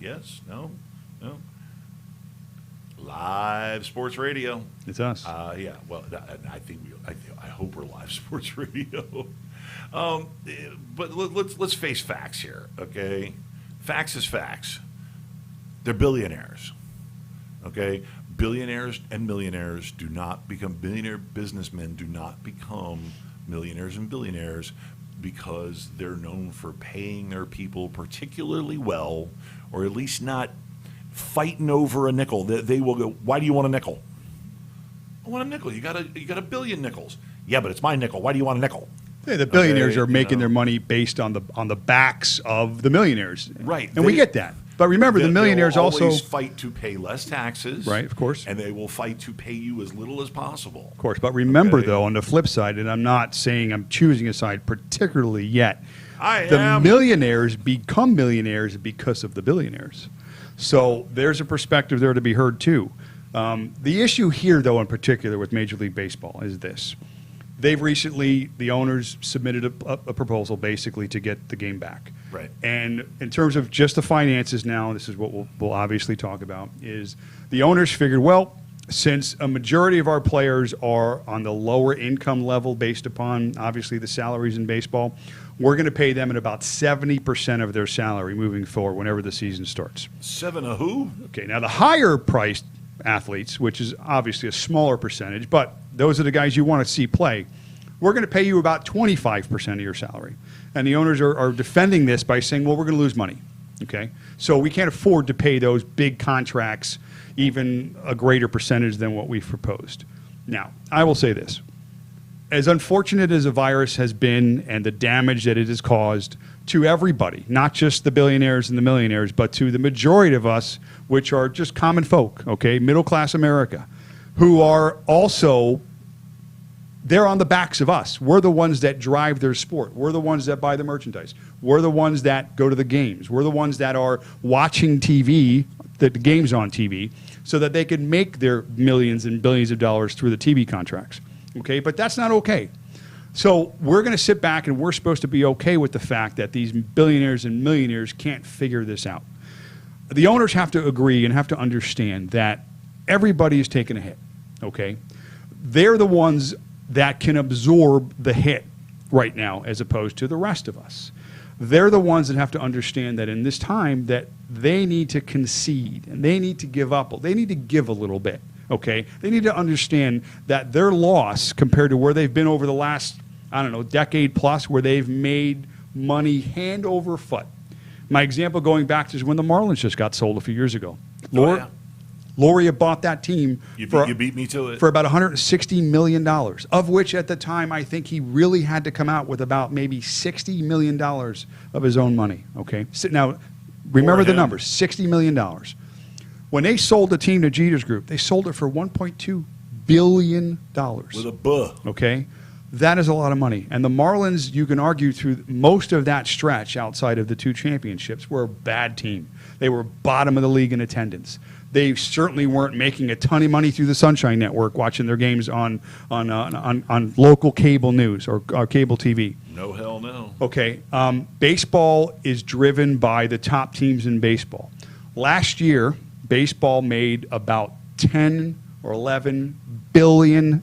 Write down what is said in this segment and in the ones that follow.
Yes? No? No? Live sports radio. It's us. Yeah. Well, I hope we're live sports radio. But let's face facts here, okay? Facts is facts. They're billionaires, okay? Billionaires and millionaires do not become billionaire businessmen. Do not become millionaires and billionaires because they're known for paying their people particularly well, or at least not fighting over a nickel. They will go, why do you want a nickel? I want a nickel. You got a billion nickels. Yeah, but it's my nickel. Why do you want a nickel? Yeah, the billionaires are making their money based on the backs of the millionaires. Right. And we get that. But remember, the millionaires will also always fight to pay less taxes. Right, of course. And they will fight to pay you as little as possible. Of course. But remember, though, on the flip side, and I'm not saying I'm choosing a side particularly yet, the millionaires become millionaires because of the billionaires. So there's a perspective there to be heard, too. The issue here, though, in particular with Major League Baseball is this. They've recently, the owners submitted a proposal basically to get the game back. Right. And in terms of just the finances now, this is what we'll obviously talk about, is the owners figured, well, since a majority of our players are on the lower income level based upon, obviously, the salaries in baseball, we're going to pay them at about 70% of their salary moving forward whenever the season starts. 7 of who? Okay, now the higher priced athletes, which is obviously a smaller percentage, but those are the guys you want to see play, we're going to pay you about 25% of your salary. And the owners are defending this by saying, well, we're going to lose money. Okay, so we can't afford to pay those big contracts even a greater percentage than what we've proposed. Now, I will say this. As unfortunate as a virus has been and the damage that it has caused to everybody, not just the billionaires and the millionaires, but to the majority of us, which are just common folk, okay, middle-class America, who are also, they're on the backs of us. We're the ones that drive their sport. We're the ones that buy the merchandise. We're the ones that go to the games. We're the ones that are watching TV, the games on TV, so that they can make their millions and billions of dollars through the TV contracts. Okay, but that's not okay. So we're going to sit back and we're supposed to be okay with the fact that these billionaires and millionaires can't figure this out. The owners have to agree and have to understand that everybody is taking a hit, okay? They're the ones that can absorb the hit right now as opposed to the rest of us. They're the ones that have to understand that in this time that they need to concede and they need to give up. They need to give a little bit. Okay, they need to understand that their loss compared to where they've been over the last, decade plus, where they've made money hand over foot. My example going back to is when the Marlins just got sold a few years ago. Loria bought that team. You beat me to it. For about $160 million, of which at the time I think he really had to come out with about maybe $60 million of his own money. Okay, so now remember the numbers: $60 million. When they sold the team to Jeter's Group, they sold it for $1.2 billion. With a buh. Okay? That is a lot of money. And the Marlins, you can argue through most of that stretch outside of the two championships, were a bad team. They were bottom of the league in attendance. They certainly weren't making a ton of money through the Sunshine Network watching their games on local cable news or cable TV. No, hell no. Okay. Baseball is driven by the top teams in baseball. Last year, baseball made about $10 or $11 billion,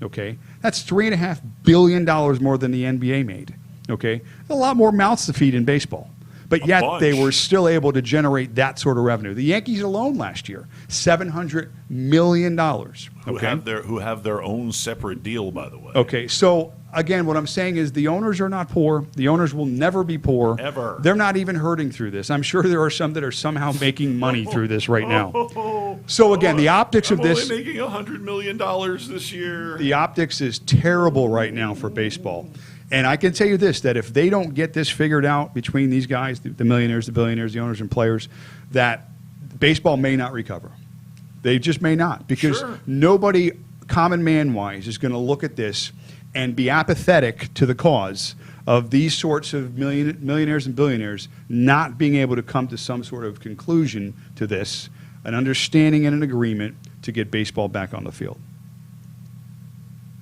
okay? That's $3.5 billion more than the NBA made, okay? A lot more mouths to feed in baseball. But yet they were still able to generate that sort of revenue. The Yankees alone last year, $700 million. Okay? Who have their own separate deal, by the way. Okay, so again, what I'm saying is the owners are not poor. The owners will never be poor. Ever. They're not even hurting through this. I'm sure there are some that are somehow making money through this right now. So again, the optics of this... I'm only making $100 million this year. The optics is terrible right now for baseball. And I can tell you this, that if they don't get this figured out between these guys, the millionaires, the billionaires, the owners and players, that baseball may not recover. They just may not. Because nobody, common man-wise, is going to look at this and be apathetic to the cause of these sorts of millionaires and billionaires not being able to come to some sort of conclusion to this, an understanding and an agreement to get baseball back on the field.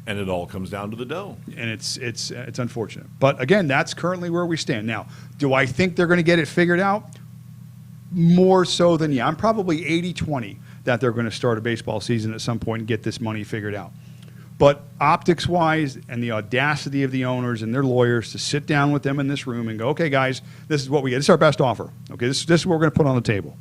And it all comes down to the dough. And it's unfortunate. But again, that's currently where we stand. Now, do I think they're going to get it figured out? more so than I'm probably 80-20 that they're going to start a baseball season at some point and get this money figured out. But optics-wise and the audacity of the owners and their lawyers to sit down with them in this room and go, okay, guys, this is what we get. This is our best offer. Okay, this is what we're going to put on the table.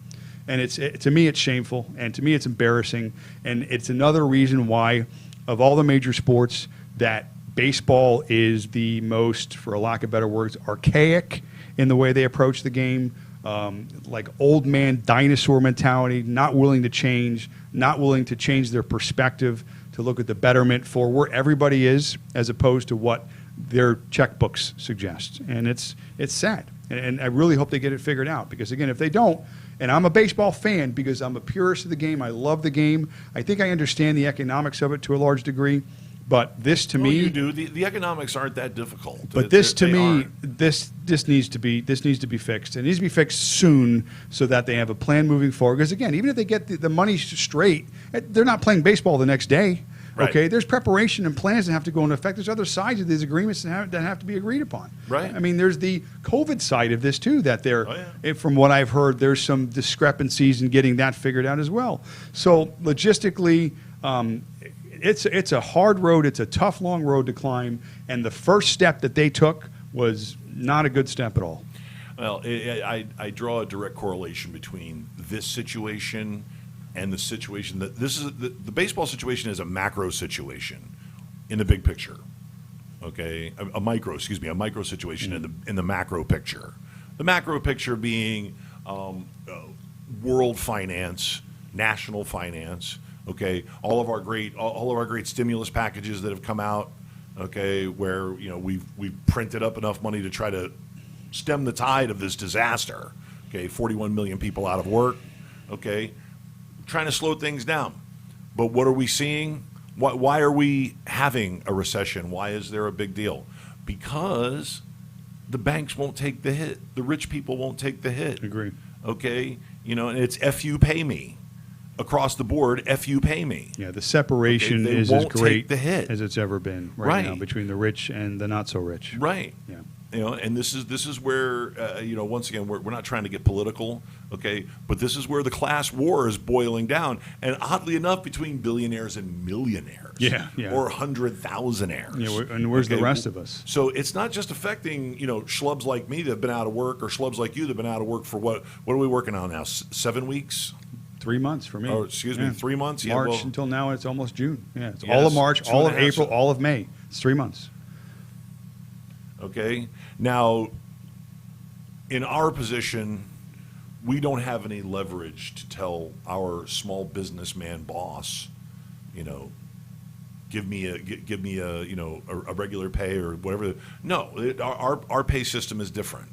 And to me, it's shameful, and to me, it's embarrassing, and it's another reason why, of all the major sports, that baseball is the most, for a lack of better words, archaic in the way they approach the game, like old man dinosaur mentality, not willing to change their perspective to look at the betterment for where everybody is as opposed to what their checkbooks suggest. And it's sad. And I really hope they get it figured out because, again, if they don't, and I'm a baseball fan because I'm a purist of the game, I love the game, I think I understand the economics of it to a large degree, but this to me... you do. The economics aren't that difficult. But this to me, this needs to be fixed. It needs to be fixed soon so that they have a plan moving forward. Because, again, even if they get the money straight, they're not playing baseball the next day. Right. Okay, there's preparation and plans that have to go into effect. There's other sides of these agreements that have to be agreed upon. Right. I mean, there's the COVID side of this too. That from what I've heard, there's some discrepancies in getting that figured out as well. So logistically, it's a hard road. It's a tough, long road to climb. And the first step that they took was not a good step at all. Well, I draw a direct correlation between this situation and the situation that this is the baseball situation is a macro situation in the big picture. Okay, a micro situation in the macro picture. The macro picture being world finance, national finance. Okay, all of our great stimulus packages that have come out. Okay, where we've printed up enough money to try to stem the tide of this disaster. Okay, 41 million people out of work. Okay. Trying to slow things down. But what are we seeing? Why are we having a recession? Why is there a big deal? Because the banks won't take the hit. The rich people won't take the hit. Agree. Okay? And it's F you pay me. Across the board, F you pay me. Yeah, the separation is as great as it's ever been right now between the rich and the not so rich. Right. Yeah. And this is where once again we're not trying to get political, okay? But this is where the class war is boiling down, and oddly enough, between billionaires and millionaires, or 100,000aires. Yeah, and where's the rest of us? So it's not just affecting schlubs like me that have been out of work, or schlubs like you that have been out of work for what are we working on now? 7 weeks? 3 months for me. Oh, excuse me, 3 months. March until now, it's almost June. Yeah, it's all of March, all of April, all of May. It's 3 months. Okay. Now, in our position, we don't have any leverage to tell our small businessman boss, give me a regular pay or whatever. No, our pay system is different.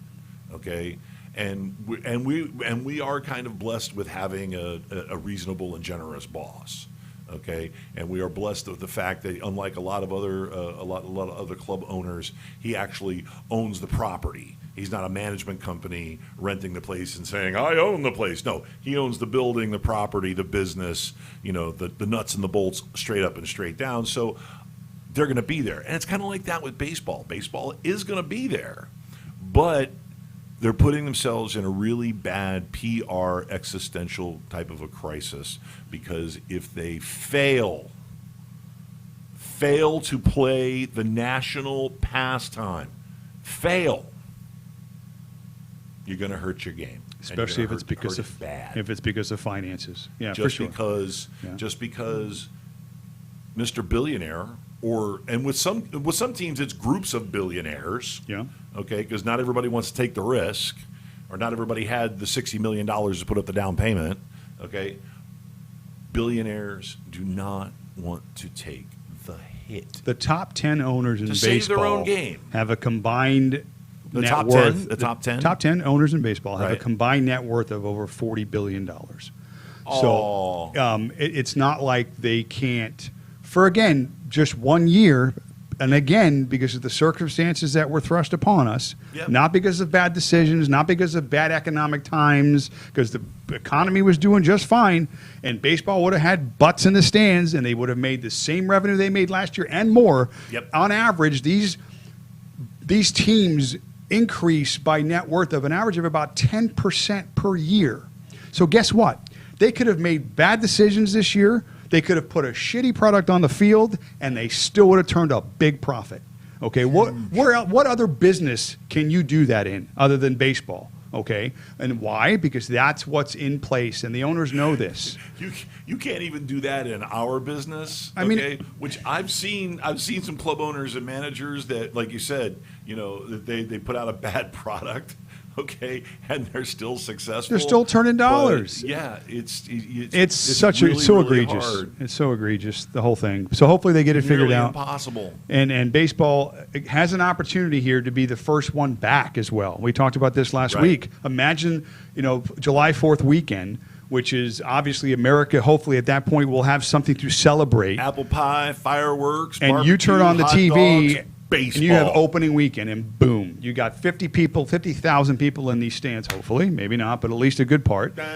Okay. And we are kind of blessed with having a reasonable and generous boss. Okay, and we are blessed with the fact that, unlike a lot of other club owners, he actually owns the property. He's not a management company renting the place and saying, "I own the place." No, he owns the building, the property, the business. The nuts and the bolts, straight up and straight down. So they're going to be there, and it's kind of like that with baseball. Baseball is going to be there, but they're putting themselves in a really bad PR existential type of a crisis, because if they fail to play the national pastime, you're going to hurt your game. Especially if it's because of finances. Yeah, just for sure. Just because Mr. Billionaire, and with some teams it's groups of billionaires. Yeah. Okay, because not everybody wants to take the risk, or not everybody had the $60 million to put up the down payment. Okay, billionaires do not want to take the hit. The top 10 owners in baseball save their own game have a combined the net top worth. 10. The top 10. Top 10 owners in baseball have right. a combined net worth of over $40 billion. Oh. So it's not like they can't, for again just 1 year. And again, because of the circumstances that were thrust upon us, not because of bad decisions, not because of bad economic times, because the economy was doing just fine, and baseball would have had butts in the stands, and they would have made the same revenue they made last year and more. Yep. On average, these teams increase by net worth of an average of about 10% per year. So guess what? They could have made bad decisions this year. They could have put a shitty product on the field, and they still would have turned a big profit. Okay, what other business can you do that in other than baseball? Okay, and why? Because that's what's in place, and the owners know this. You can't even do that in our business. I mean, which I've seen some club owners and managers that, like you said, that they put out a bad product. Okay, and they're still successful. They're still turning dollars. But yeah, it's really, so egregious. Hard. It's so egregious, the whole thing. So hopefully they get it figured out. Impossible. And baseball has an opportunity here to be the first one back as well. We talked about this last week. Imagine, July 4th weekend, which is obviously America. Hopefully at that point we'll have something to celebrate. Apple pie, fireworks, and you turn on the TV. Dogs, baseball. And you have opening weekend, and boom, you got 50,000 people in these stands, hopefully. Maybe not, but at least a good part. No.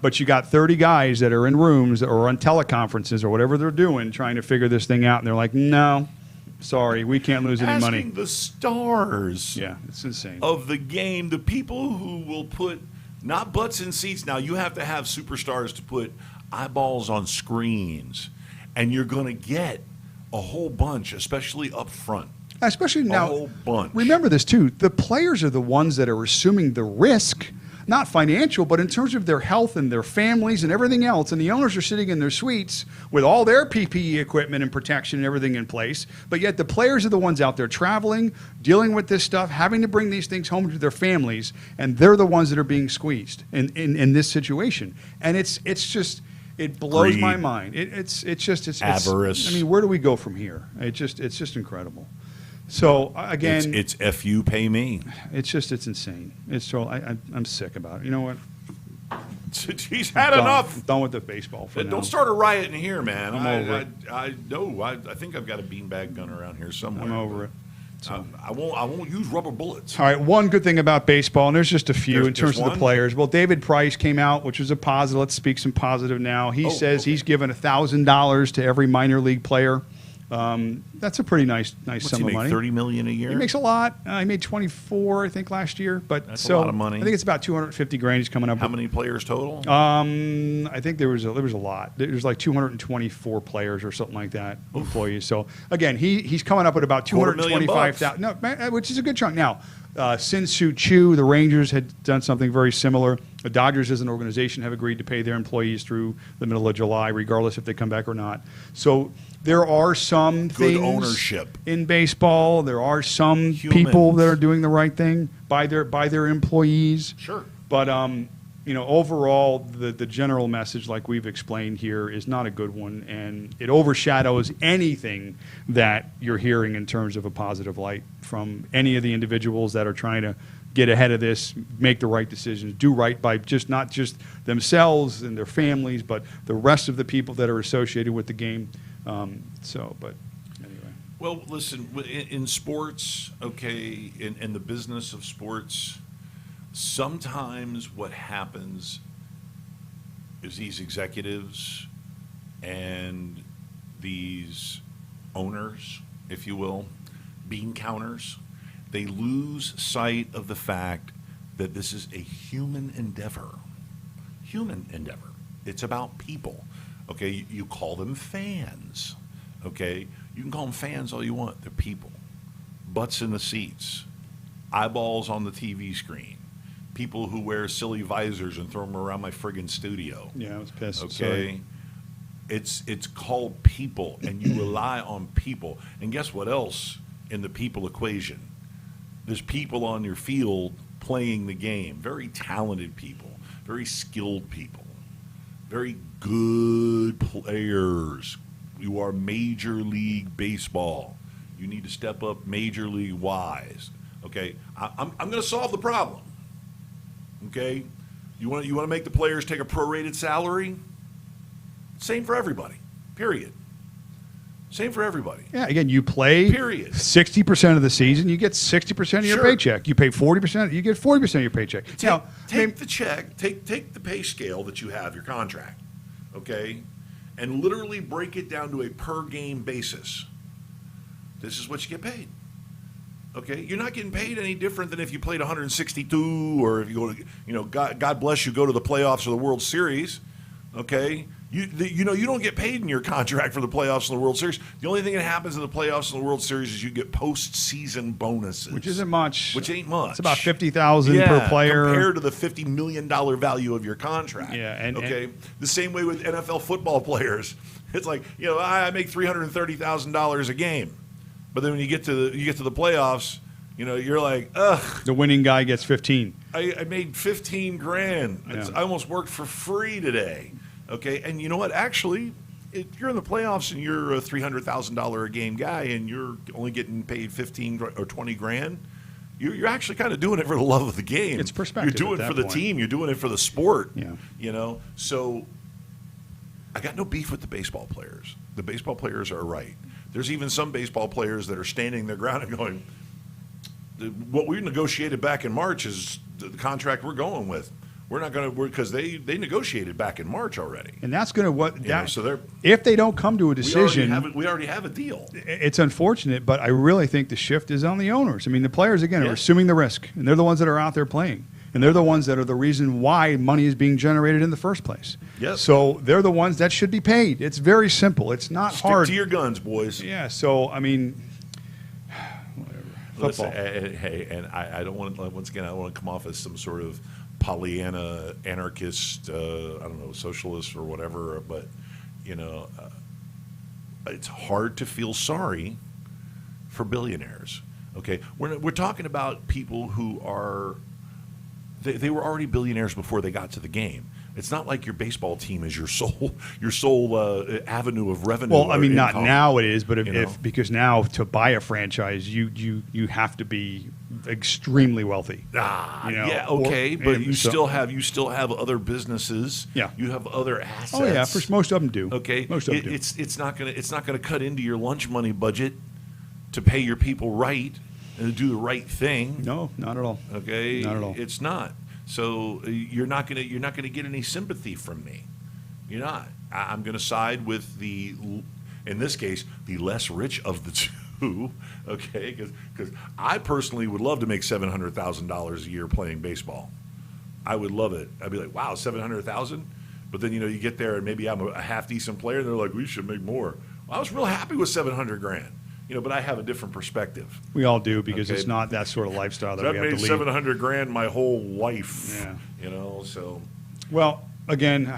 But you got 30 guys that are in rooms or on teleconferences or whatever they're doing trying to figure this thing out, and they're like, no, sorry, we can't lose any money. The stars it's insane. Of the game, the people who will put not butts in seats. Now, you have to have superstars to put eyeballs on screens, and you're going to get a whole bunch, especially up front. Especially now, a whole bunch. Remember this, too. The players are the ones that are assuming the risk, not financial, but in terms of their health and their families and everything else. And the owners are sitting in their suites with all their PPE equipment and protection and everything in place. But yet the players are the ones out there traveling, dealing with this stuff, having to bring these things home to their families, and they're the ones that are being squeezed in this situation. And it's just... It blows my mind. It's avarice. I mean, where do we go from here? It's just incredible. So again, it's FU pay me. It's insane. I'm sick about it. You know what? He's had enough. I'm done with the baseball for now. Don't start a riot in here, man. I'm over it. I think I've got a beanbag gun around here somewhere. I'm over it. So. I won't use rubber bullets. All right, one good thing about baseball, and there's just a few in terms of the players. Well, David Price came out, which was a positive. Let's speak some positive now. He says he's given $1,000 to every minor league player. That's a pretty nice sum of money. $30 million a year. He makes a lot. He made 24, I think, last year. But that's a lot of money. I think it's about $250,000 he's coming up. How many players total? I think there was a lot. There's like 224 players or something like that, employees. So again, he's coming up with about $225,000. No, which is a good chunk. Now, Sin-Soo Choo, the Rangers had done something very similar. The Dodgers, as an organization, have agreed to pay their employees through the middle of July, regardless if they come back or not. So there are some good things ownership in baseball. There are some people that are doing the right thing by their employees. Sure. But overall, the general message, like we've explained here, is not a good one, and it overshadows anything that you're hearing in terms of a positive light from any of the individuals that are trying to get ahead of this, make the right decisions, do right by not just themselves and their families, but the rest of the people that are associated with the game. But anyway. Well, listen, in sports, in the business of sports, sometimes what happens is these executives and these owners, if you will, bean counters, they lose sight of the fact that this is a human endeavor. Human endeavor. It's about people. Okay, you call them fans. Okay, you can call them fans all you want. They're people. Butts in the seats. Eyeballs on the TV screen. People who wear silly visors and throw them around my friggin' studio. Yeah, I was pissed. Okay, Sorry. It's called people, and you rely on people. And guess what else in the people equation? There's people on your field playing the game. Very talented people, very skilled people, very good players. You are Major League Baseball. You need to step up Major League wise. Okay, I'm going to solve the problem. Okay, you want to make the players take a prorated salary? Same for everybody. Period. Same for everybody. Yeah, again, you play 60% of the season, you get 60% of your paycheck. You pay 40%, you get 40% of your paycheck. Take the check, take the pay scale that you have, your contract, okay, and literally break it down to a per game basis. This is what you get paid. Okay, you're not getting paid any different than if you played 162 or if you go to, God bless you, go to the playoffs or the World Series. Okay, you don't get paid in your contract for the playoffs and the World Series. The only thing that happens in the playoffs and the World Series is you get postseason bonuses, which isn't much. Which ain't much. It's about $50,000 per player compared to the $50 million value of your contract. Yeah, and the same way with NFL football players. It's like I make $330,000 a game. But then when you get to the playoffs, you're like, ugh. The winning guy gets 15. I made 15 grand. Yeah. I almost worked for free today. Okay, and you know what? Actually, if you're in the playoffs and you're a $300,000 a game guy and you're only getting paid 15 or 20 grand, you're actually kind of doing it for the love of the game. It's perspective. You're doing it for the team. You're doing it for the sport. Yeah. So I got no beef with the baseball players. The baseball players are right. There's even some baseball players that are standing their ground and going, what we negotiated back in March is the contract we're going with. We're not going to, because they negotiated back in March already. And that's going to so if they don't come to a decision. We already have a deal. It's unfortunate, but I really think the shift is on the owners. I mean, the players, again, are assuming the risk, and they're the ones that are out there playing. And they're the ones that are the reason why money is being generated in the first place. Yes. So they're the ones that should be paid. It's very simple. It's not hard. Stick to your guns, boys. Yeah. So, I mean, whatever. Listen, hey, and I don't want to, once again, I don't want to come off as some sort of Pollyanna anarchist, I don't know, socialist or whatever, but, it's hard to feel sorry for billionaires. Okay. We're talking about people who are, they were already billionaires before they got to the game. It's not like your baseball team is your sole avenue of revenue. Well, I mean, not income. now it is, but because now to buy a franchise, you have to be extremely wealthy. Yeah, okay, but you still have other businesses. Yeah, you have other assets. Oh yeah, most of them do. Okay, most of them do. It's not gonna cut into your lunch money budget to pay your people right and to do the right thing. No, not at all. Okay, not at all. It's not. So you're not gonna get any sympathy from me. You're not. I'm gonna side with in this case, the less rich of the two. Okay, because I personally would love to make $700,000 a year playing baseball. I would love it. I'd be like, wow, $700,000. But then you get there and maybe I'm a half decent player, and they're like, we should make more. Well, I was real happy with $700,000. But I have a different perspective. We all do, because it's not that sort of lifestyle that we have to lead. I've made $700,000 my whole life. Yeah. So. Well, again,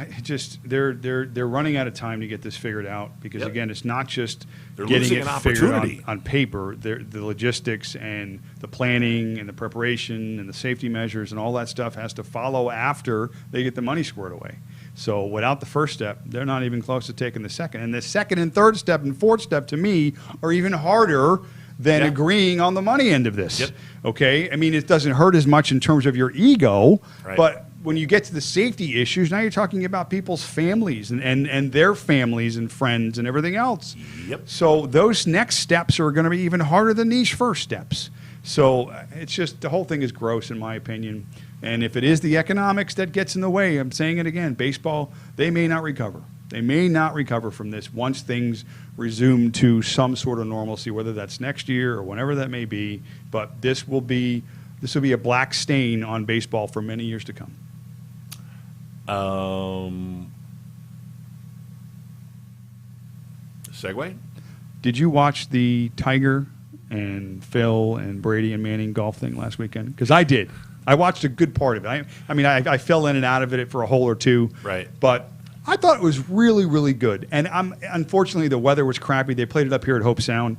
they're running out of time to get this figured out, because again, it's not just getting it figured on paper. The logistics and the planning and the preparation and the safety measures and all that stuff has to follow after they get the money squared away. So without the first step, they're not even close to taking the second. And the second and third step and fourth step, to me, are even harder than agreeing on the money end of this. Yep. Okay? I mean, it doesn't hurt as much in terms of your ego, right. But when you get to the safety issues, now you're talking about people's families and their families and friends and everything else. Yep. So those next steps are going to be even harder than these first steps. So it's just, the whole thing is gross, in my opinion. And if it is the economics that gets in the way, I'm saying it again, baseball, they may not recover. They may not recover from this once things resume to some sort of normalcy, whether that's next year or whenever that may be. But this will be a black stain on baseball for many years to come. Segue? Did you watch the Tiger and Phil and Brady and Manning golf thing last weekend? Because I did. I watched a good part of it. I fell in and out of it for a hole or two. Right. But I thought it was really, really good. And unfortunately, the weather was crappy. They played it up here at Hope Sound.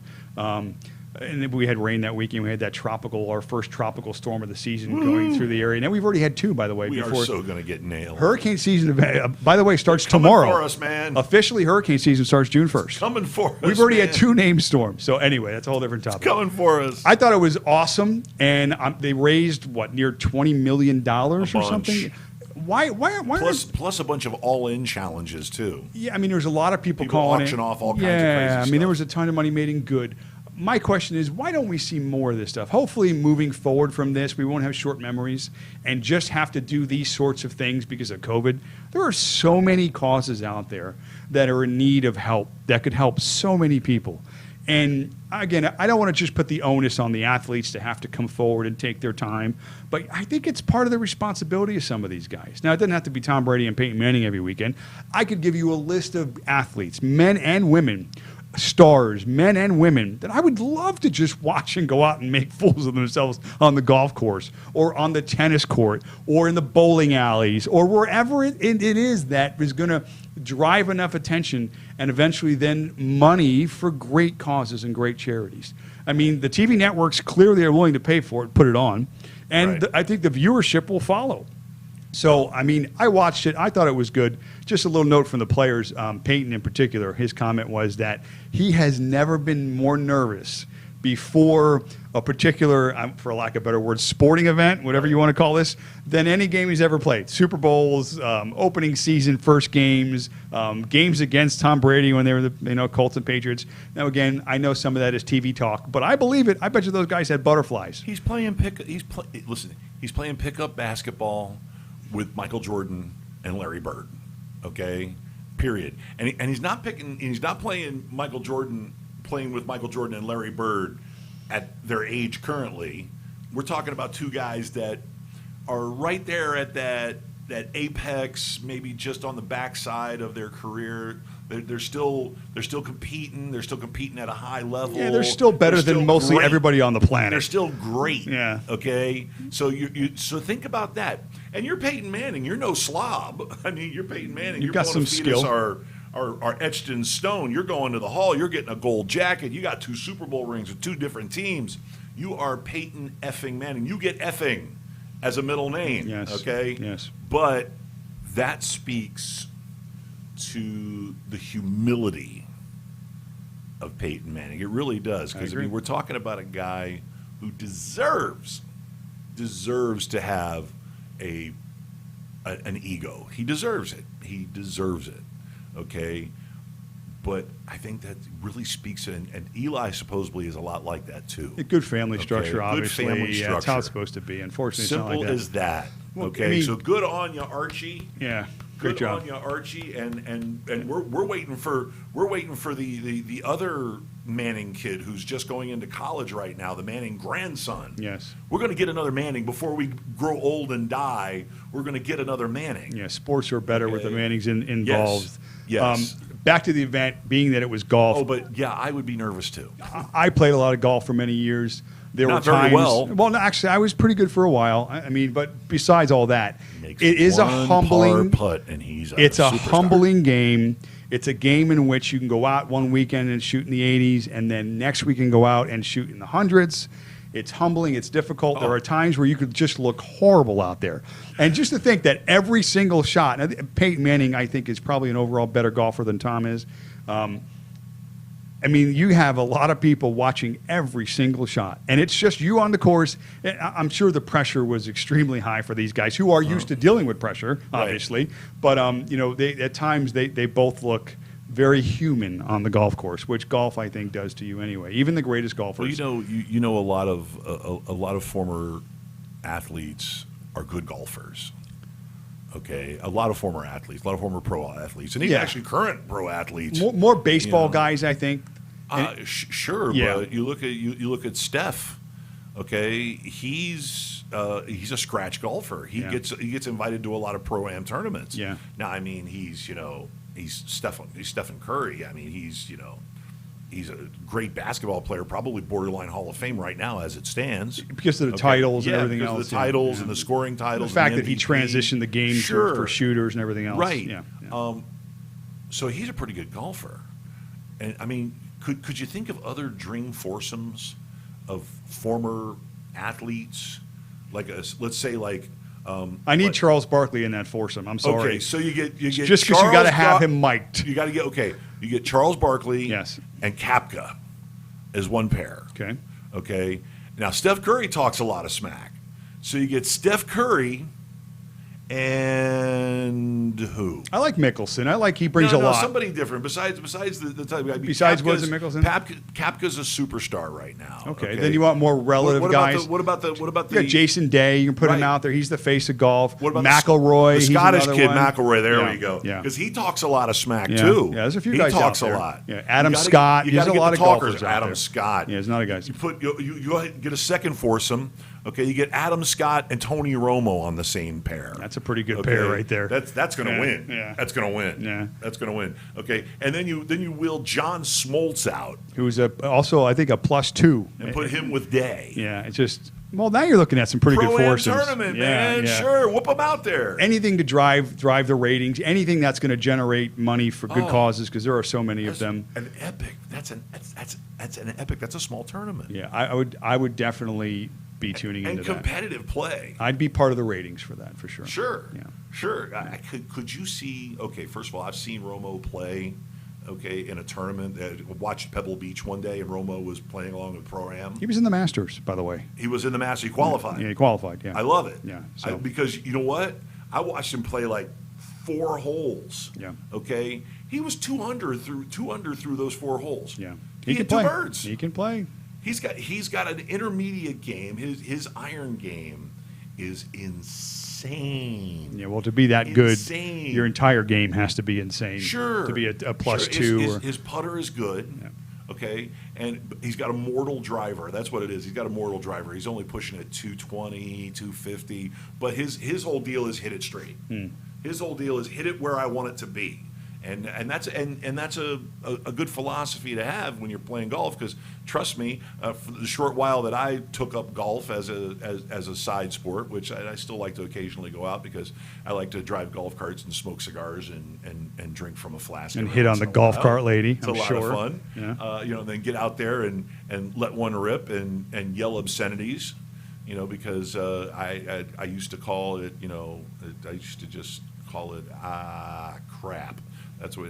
And then we had rain that weekend. We had that our first tropical storm of the season going through the area. Now, we've already had two, by the way. We are so going to get nailed. Hurricane season, by the way, starts it's coming tomorrow. For us, man. Officially, hurricane season starts June 1st. It's coming for us. We've already had two named storms. So anyway, that's a whole different topic. It's coming for us. I thought it was awesome. And they raised, near $20 million or something? Why plus a bunch of all-in challenges, too. Yeah, I mean, there's a lot of people calling auction off all kinds of crazy stuff. I mean, there was a ton of money made in good. My question is, why don't we see more of this stuff? Hopefully, moving forward from this, we won't have short memories and just have to do these sorts of things because of COVID. There are so many causes out there that are in need of help, that could help so many people. And again, I don't want to just put the onus on the athletes to have to come forward and take their time, but I think it's part of the responsibility of some of these guys. Now, it doesn't have to be Tom Brady and Peyton Manning every weekend. I could give you a list of athletes, men and women, stars, men and women, that I would love to just watch and go out and make fools of themselves on the golf course or on the tennis court or in the bowling alleys or wherever it is that is going to drive enough attention and eventually then money for great causes and great charities. I mean, the TV networks clearly are willing to pay for it, put it on, and Right. I think the viewership will follow. So, I mean, I watched it. I thought it was good. Just a little note from the players, Peyton in particular, his comment was that he has never been more nervous before a particular, for lack of a better word, sporting event, whatever you want to call this, than any game he's ever played. Super Bowls, opening season, first games, games against Tom Brady when they were the Colts and Patriots. Now, again, I know some of that is TV talk, but I believe it. I bet you those guys had butterflies. He's playing he's playing pickup basketball with Michael Jordan and Larry Bird. Okay, period. And he's not playing playing with Michael Jordan and Larry Bird at their age currently. We're talking about two guys that are right there at that apex, maybe just on the backside of their career. They're still competing. They're still competing at a high level. Yeah, they're still better than mostly everybody on the planet. They're still great. Yeah. Okay. So so think about that. And you're Peyton Manning. You're no slob. I mean, you're Peyton Manning. You've got some skill. Are etched in stone. You're going to the hall. You're getting a gold jacket. You got 2 Super Bowl rings with 2 different teams. You are Peyton effing Manning. You get effing as a middle name. Yes. Okay. Yes. But that speaks to the humility of Peyton Manning. It really does, because I mean, we're talking about a guy who deserves to have an ego. He deserves it. He deserves it. Okay, but I think that really speaks, and Eli supposedly is a lot like that too. A good family structure, obviously. Good family structure. That's how it's supposed to be. Unfortunately, Simple it's not like that. as that. Well, Okay, I mean, so good on you, Archie. Yeah, great Good job. on you, Archie, and we're waiting for the other Manning kid who's just going into college right now, the Manning grandson. Yes. We're going to get another Manning before we grow old and die. We're going to get another Manning. Yeah, sports are better with the Mannings involved. Yes. Back to the event, being that it was golf. Oh, but yeah, I would be nervous too. I played a lot of golf for many years. There Not were times, very well. Well, no, actually, I was pretty good for a while. I mean, but besides all that, Makes it is a one humbling par putt, and he's It's a superstar. humbling game. It's a game in which you can go out one weekend and shoot in the 80s, and then next weekend go out and shoot in the hundreds. It's humbling. It's difficult. There are times where you could just look horrible out there. And just to think that every single shot, now, Peyton Manning, I think, is probably an overall better golfer than Tom is. I mean, you have a lot of people watching every single shot, and it's just you on the course. I'm sure the pressure was extremely high for these guys who are used to dealing with pressure, obviously. But, at times they both look very human on the golf course, which golf, I think, does to you anyway. Even the greatest golfers. Well, a lot of former athletes are good golfers. Okay, a lot of former athletes, a lot of former pro athletes, and even actually current pro athletes. More baseball guys, I think. Sure, Yeah. but you look at Steph. Okay, he's a scratch golfer. He gets invited to a lot of pro-am tournaments. Yeah. Now, I mean, he's Stephen Curry. I mean, he's a great basketball player, probably borderline Hall of Fame right now as it stands. Because of the titles and everything because else. Of the titles and the scoring titles. The fact and that he MVP. transitioned the game for shooters and everything else. Right. Yeah. So he's a pretty good golfer. And, I mean, could you think of other dream foursomes of former athletes? Let's say I need Charles Barkley in that foursome. I'm sorry. Okay, so you get just because you got to have him mic'd. You got to get You get Charles Barkley, Yes. and Kapka as one pair. Okay. Okay. Now Steph Curry talks a lot of smack, so you get Steph Curry and who? I like Mickelson. I like he brings No, a lot. somebody different besides the type. I mean, Besides Woods and Mickelson? Kapka's a superstar right now. Okay, then you want more relative guys. What about the? You got Jason Day. You can put him out there. He's the face of golf. What about McIlroy? The Scottish kid, one. McIlroy. There Yeah, we go. yeah. Because he talks a lot of smack Yeah. too. Yeah, there's a few he guys talks out there. a lot. Yeah, Adam You gotta Scott. Get, There's a lot of talkers. golfers out Adam there. Scott. Yeah, there's not a guys. You go ahead and get a second foursome. Okay, you get Adam Scott and Tony Romo on the same pair. That's a pretty good pair right there. That's going to win. Yeah. That's going to win. Yeah. That's going to win. Okay, and then you wheel John Smoltz out Who's also I think a +2 and put him with Day. Yeah, it's just now you're looking at some pretty good Pro-Am foursomes. tournament, man. Sure, whoop them out there. Anything to drive the ratings. Anything that's going to generate money for good causes because there are so many of them. An epic. That's an epic. That's a small tournament. Yeah, I would definitely be tuning into and competitive play. I'd be part of the ratings for that for sure. Sure. Yeah. Sure. Could you see? Okay, first of all, I've seen Romo play. Okay, in a tournament. Watched Pebble Beach one day, and Romo was playing along with Pro-Am. He was in the Masters, by the way. He was in the Masters. He qualified. Yeah, he qualified. Yeah, I love it. Yeah, because you know what? I watched him play like 4 holes. Yeah. Okay. He was 2 under through those 4 holes. Yeah. He can hit play. 2 birds. He can play. He's got an intermediate game. His iron game is insane. Yeah, well, to be that Insane. good, your entire game has to be insane. Sure. To be a +2. Sure. His putter is good. Yeah. Okay. And he's got a mortal driver. That's what it is. He's got a mortal driver. He's only pushing at 220, 250. But his whole deal is hit it straight. His whole deal is hit it where I want it to be. And that's a good philosophy to have when you're playing golf, because trust me, for the short while that I took up golf as a side sport, which I still like to occasionally go out because I like to drive golf carts and smoke cigars and drink from a flask and hit on the golf cart lady. It's a lot of fun. Yeah. And then get out there and let one rip and yell obscenities. Because I used to call it, I used to just call it crap. That's what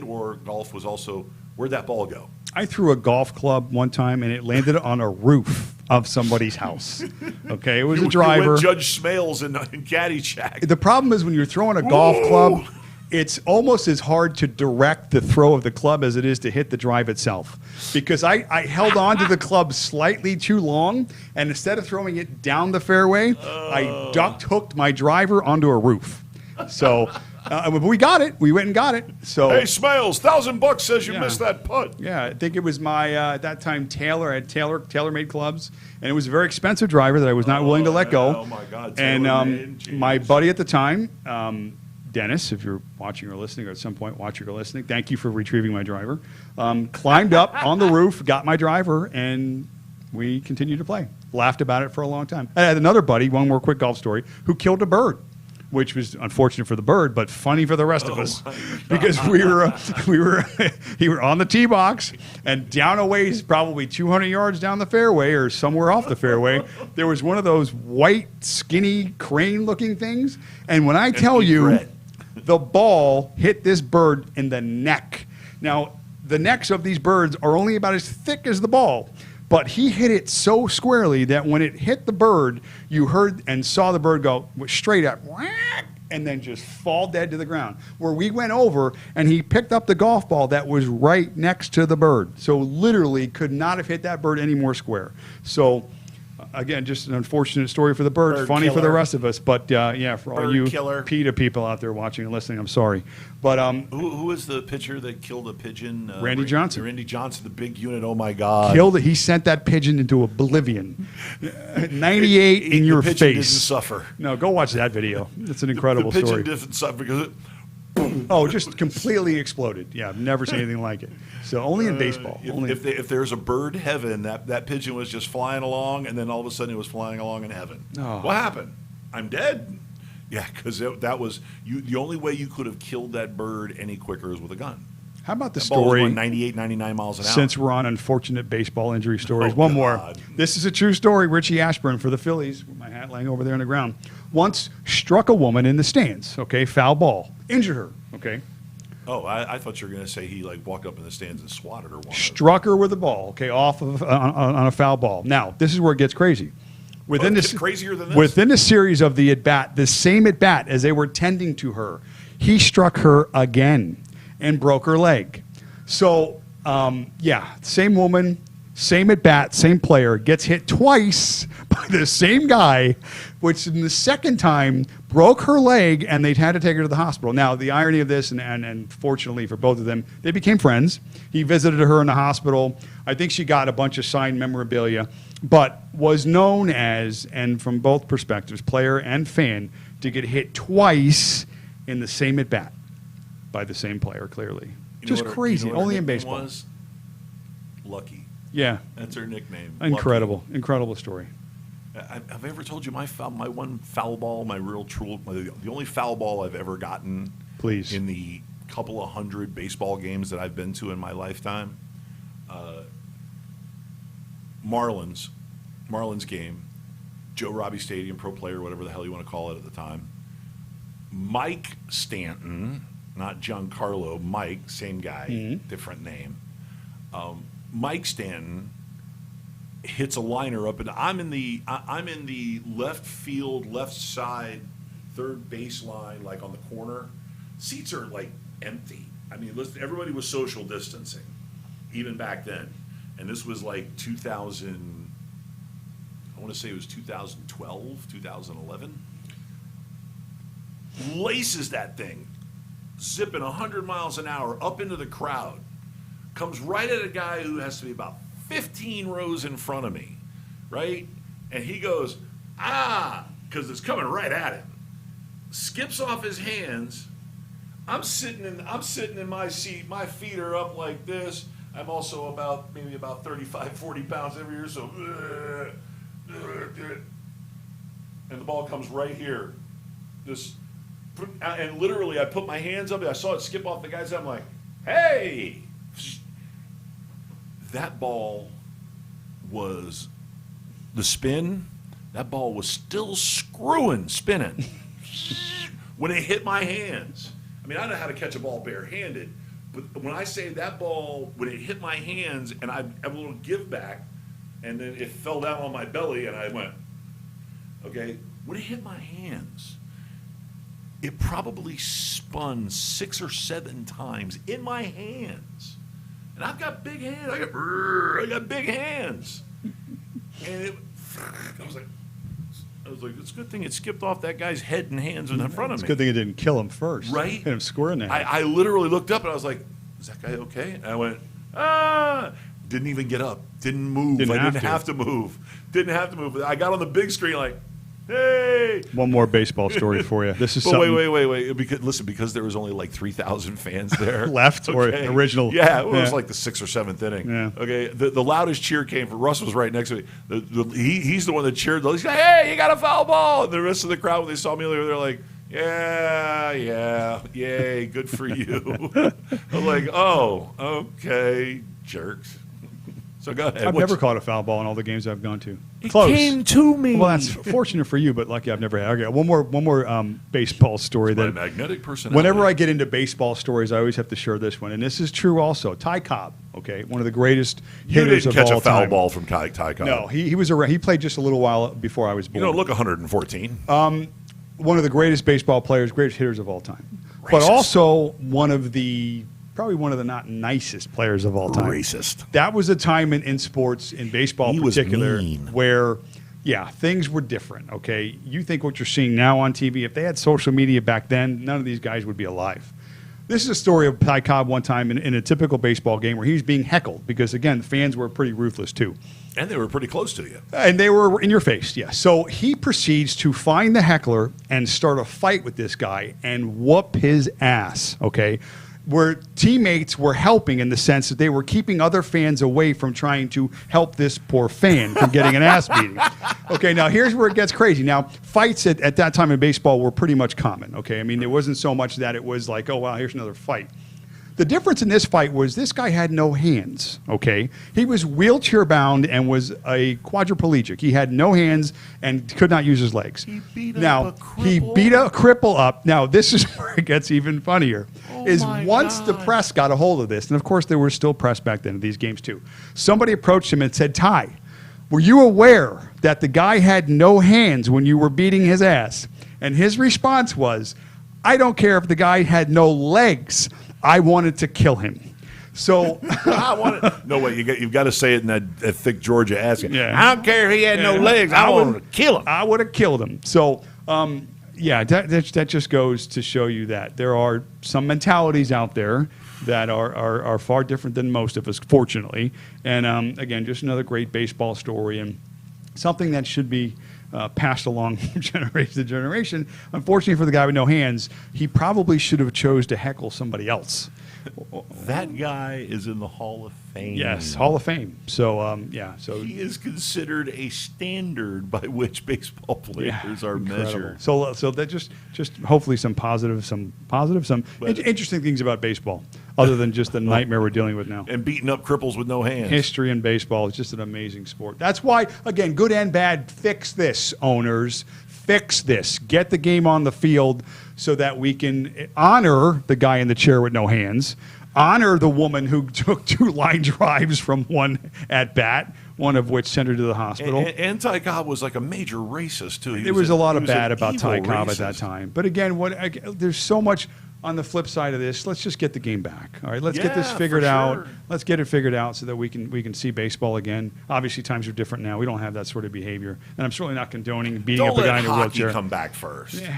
or golf was also, where'd that ball go? I threw a golf club one time and it landed on a roof of somebody's house. Okay, it was a driver. You went Judge Smales in Caddyshack. The problem is when you're throwing a golf club, it's almost as hard to direct the throw of the club as it is to hit the drive itself. Because I held on to the club slightly too long, and instead of throwing it down the fairway, I hooked my driver onto a roof. So... but we got it. We went and got it. So hey, Smales, $1,000 says you missed that putt. Yeah, I think it was my at that time Taylor. I had TaylorMade clubs, and it was a very expensive driver that I was not willing to let go. Oh my God! And my buddy at the time, Dennis, if you're watching or listening, or at some point watching or listening, thank you for retrieving my driver. Climbed up on the roof, got my driver, and we continued to play. Laughed about it for a long time. I had another buddy, one more quick golf story, who killed a bird, which was unfortunate for the bird, but funny for the rest of us, because we were on the tee box, and down a ways, probably 200 yards down the fairway or somewhere off the fairway, there was one of those white, skinny, crane-looking things, and when I tell you, the ball hit this bird in the neck. Now, the necks of these birds are only about as thick as the ball. But he hit it so squarely that when it hit the bird, you heard and saw the bird go straight up, and then just fall dead to the ground. Where we went over, and he picked up the golf ball that was right next to the bird. So literally could not have hit that bird any more square. So, again, just an unfortunate story for the bird. Funny killer. for the rest of us. But, for all Bird you killer. PETA people out there watching and listening, I'm sorry. But who was the pitcher that killed a pigeon? Randy Johnson. Randy Johnson, the big unit. Oh my God! Killed it. He sent that pigeon into oblivion. 98 in your the pigeon face. Didn't suffer. No, go watch that video. It's an incredible the pigeon story. didn't suffer because Oh, just completely exploded. Yeah, I've never seen anything like it. So only in baseball. If there's a bird heaven, that pigeon was just flying along, and then all of a sudden it was flying along in heaven. Oh. What happened? I'm dead. Yeah, because that was you. The only way you could have killed that bird any quicker is with a gun. How about the That ball was story? going 98, 99 miles an hour. Since we're on unfortunate baseball injury stories, Oh, one more. God. This is a true story. Richie Ashburn for the Phillies, with my hat laying over there on the ground, once struck a woman in the stands. Okay, foul ball, injured her. Okay, Oh, I thought you were going to say he walked up in the stands and swatted her. struck her with a ball. Okay, off of on a foul ball. Now this is where it gets crazy. Within it's this, crazier than this. Within the series of the at-bat, the same at-bat as they were tending to her, he struck her again and broke her leg. So, same woman, same at-bat, same player, gets hit twice by the same guy, which in the second time broke her leg, and they'd had to take her to the hospital. Now, the irony of this, and fortunately for both of them, they became friends. He visited her in the hospital. I think she got a bunch of signed memorabilia, but was known as, and from both perspectives, player and fan, to get hit twice in the same at-bat by the same player, clearly. Just crazy. Only in baseball. Was Lucky. Yeah. That's her nickname. Incredible. Lucky. Incredible story. Have I ever told you my one foul ball, the only foul ball I've ever gotten? Please. In the couple of hundred baseball games that I've been to in my lifetime? Marlins game, Joe Robbie Stadium, pro player, whatever the hell you want to call it at the time. Mike Stanton, not Giancarlo, Mike, same guy, different name. Mike Stanton hits a liner up, and I'm in the left field, left side, third baseline, like on the corner. Seats are like empty. I mean, listen, everybody was social distancing, even back then. And this was like 2000. I want to say it was 2012, 2011. Laces that thing, zipping 100 miles an hour up into the crowd. Comes right at a guy who has to be about 15 rows in front of me, right? And he goes, because it's coming right at him. Skips off his hands. I'm sitting in my seat. My feet are up like this. I'm also maybe about 35, 40 pounds every year, so and the ball comes right here. And literally, I put my hands up. I saw it skip off the guy's head. I'm like, hey! That ball was the spin. That ball was still spinning when it hit my hands. I mean, I know how to catch a ball barehanded, but when I say that ball, when it hit my hands and I have a little give back, and then it fell down on my belly, and I went, okay, when it hit my hands, it probably spun 6 or 7 times in my hands. And I've got big hands. I got big hands. And I was like, it's a good thing it skipped off that guy's head and hands in front of me. It's a good thing it didn't kill him first. Right? Hit him square in the head. I literally looked up and I was like, is that guy okay? And I went, Didn't even get up. Didn't move. I didn't have to move. I got on the big screen like, hey. One more baseball story for you. This is wait. Because there was only like 3,000 fans there. Left or original. Yeah, it was like the 6th or 7th inning. Yeah. Okay, the loudest cheer came from Russ was right next to me. He's the one that cheered. He's like, hey, you got a foul ball. And the rest of the crowd, when they saw me, they're like, yeah, yay, good for you. I'm like, oh, okay, jerks. So go ahead. I've never caught a foul ball in all the games I've gone to. It Close. came to me. Well, that's fortunate for you, but lucky I've never had. Okay, one more baseball story. My magnetic personality. Whenever I get into baseball stories, I always have to share this one, and this is true also. Ty Cobb, okay, one of the greatest hitters of all time. You didn't catch a foul ball from Ty Cobb. No, he was around. He played just a little while before I was born. You don't look 114. One of the greatest baseball players, greatest hitters of all time, Racist. But also probably one of the not nicest players of all time. Racist. That was a time in sports, in baseball in particular, where, things were different, okay? You think what you're seeing now on TV, if they had social media back then, none of these guys would be alive. This is a story of Ty Cobb one time in a typical baseball game where he was being heckled because, again, the fans were pretty ruthless too. And they were pretty close to you. And they were in your face, yes. So he proceeds to find the heckler and start a fight with this guy and whoop his ass, okay? Where teammates were helping in the sense that they were keeping other fans away from trying to help this poor fan from getting an ass beating. Okay, now here's where it gets crazy. Now, fights at that time in baseball were pretty much common, okay? I mean, there wasn't so much that it was like, oh, wow, here's another fight. The difference in this fight was this guy had no hands, okay? He was wheelchair-bound and was a quadriplegic. He had no hands and could not use his legs. He beat a cripple up. Now, this is where it gets even funnier. Once the press got a hold of this, and of course there were still press back then in these games too, somebody approached him and said, Ty, were you aware that the guy had no hands when you were beating his ass? And his response was, I don't care if the guy had no legs. I wanted to kill him. So no way, you've got to say it in that thick Georgia accent. Yeah. I don't care if he had no legs. I wanted to kill him. I would have killed him. So that just goes to show you that there are some mentalities out there that are far different than most of us, fortunately. And again, just another great baseball story and something that should be passed along from generation to generation. Unfortunately for the guy with no hands, he probably should have chose to heckle somebody else. That guy is in the Hall of Fame. Yes, Hall of Fame. So so he is considered a standard by which baseball players are measured. So that just hopefully some interesting things about baseball, other than just the nightmare we're dealing with now. And beating up cripples with no hands. History in baseball is just an amazing sport. That's why, again, good and bad, fix this, owners. Fix this. Get the game on the field so that we can honor the guy in the chair with no hands, honor the woman who took 2 line drives from one at bat, one of which sent her to the hospital. And Ty Cobb was like a major racist, too. There was a lot of bad about Ty Cobb at that time. But again, there's so much on the flip side of this. Let's just get the game back. All right, let's get this figured out. Let's get it figured out so that we can see baseball again. Obviously, times are different now. We don't have that sort of behavior, and I'm certainly not condoning beating up a guy in a wheelchair. Don't let hockey come back first. Yeah,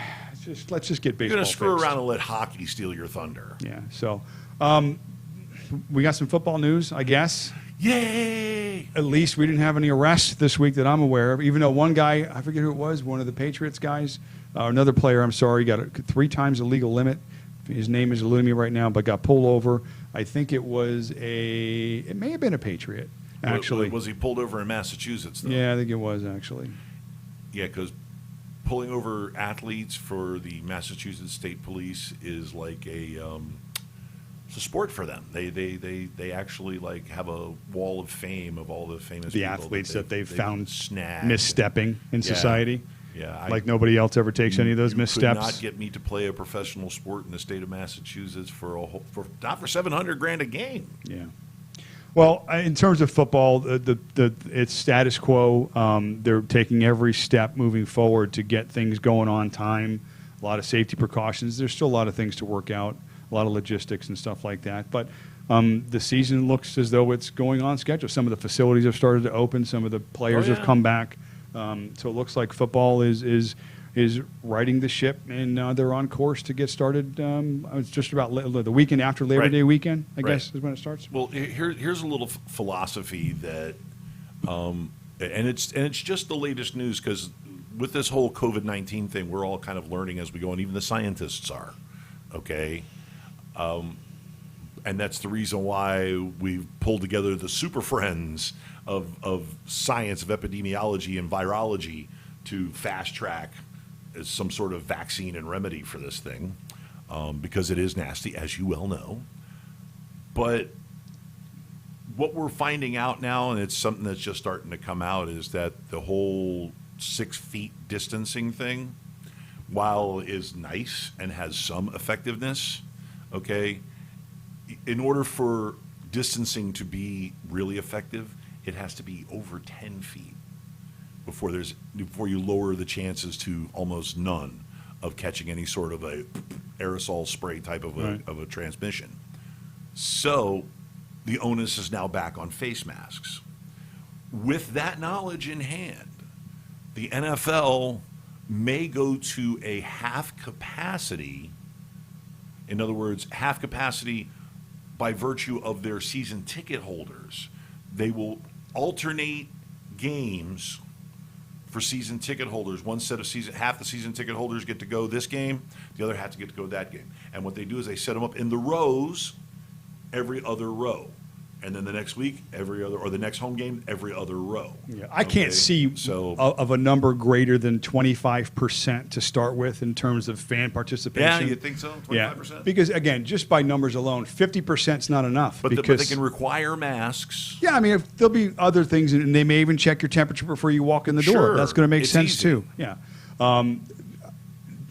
let's just get baseball. You're gonna screw fixed. around and let hockey steal your thunder. Yeah. So, we got some football news, I guess. Yay! At least we didn't have any arrests this week that I'm aware of. Even though one guy, I forget who it was, one of the Patriots guys, another player, I'm sorry, got 3 times the legal limit. His name is eluding me right now, but got pulled over. I think it may have been a Patriot, actually. Was he pulled over in Massachusetts, though? Yeah, I think it was, actually. Yeah, because pulling over athletes for the Massachusetts State Police is like it's a sport for them. They actually like have a wall of fame of all the famous The people athletes that they've found snagged. misstepping in society. Yeah, like nobody else ever takes any of those missteps. Could not get me to play a professional sport in the state of Massachusetts for not for $700,000 a game. Yeah. Well, in terms of football, it's status quo. They're taking every step moving forward to get things going on time. A lot of safety precautions. There's still a lot of things to work out, a lot of logistics and stuff like that. But the season looks as though it's going on schedule. Some of the facilities have started to open. Some of the players have come back. So it looks like football is righting the ship, and they're on course to get started. It's just about the weekend after Labor Day weekend, I guess, is when it starts. Well, here's a little philosophy that, and it's just the latest news, because with this whole COVID-19 thing, we're all kind of learning as we go, and even the scientists are, okay? And that's the reason why we've pulled together the super friends of science, of epidemiology and virology to fast track as some sort of vaccine and remedy for this thing, because it is nasty, as you well know. But what we're finding out now, and it's something that's just starting to come out, is that the whole 6 feet distancing thing, while is nice and has some effectiveness, okay, in order for distancing to be really effective, it has to be over 10 feet before you lower the chances to almost none of catching any sort of a aerosol spray type of a transmission. So the onus is now back on face masks. With that knowledge in hand, the NFL may go to a half capacity. In other words, half capacity by virtue of their season ticket holders. They will alternate games for season ticket holders. One set of half the season ticket holders get to go this game, the other half to get to go that game. And what they do is they set them up in the rows, every other row. And then the next week, every other, or the next home game, every other row. Yeah, I can't see of a number greater than 25% to start with in terms of fan participation. Yeah, you think so? 25%? Yeah, because again, just by numbers alone, 50% is not enough. But they can require masks. Yeah, I mean, there'll be other things, and they may even check your temperature before you walk in the door. Sure, that's going to make it's sense easy. too. Yeah.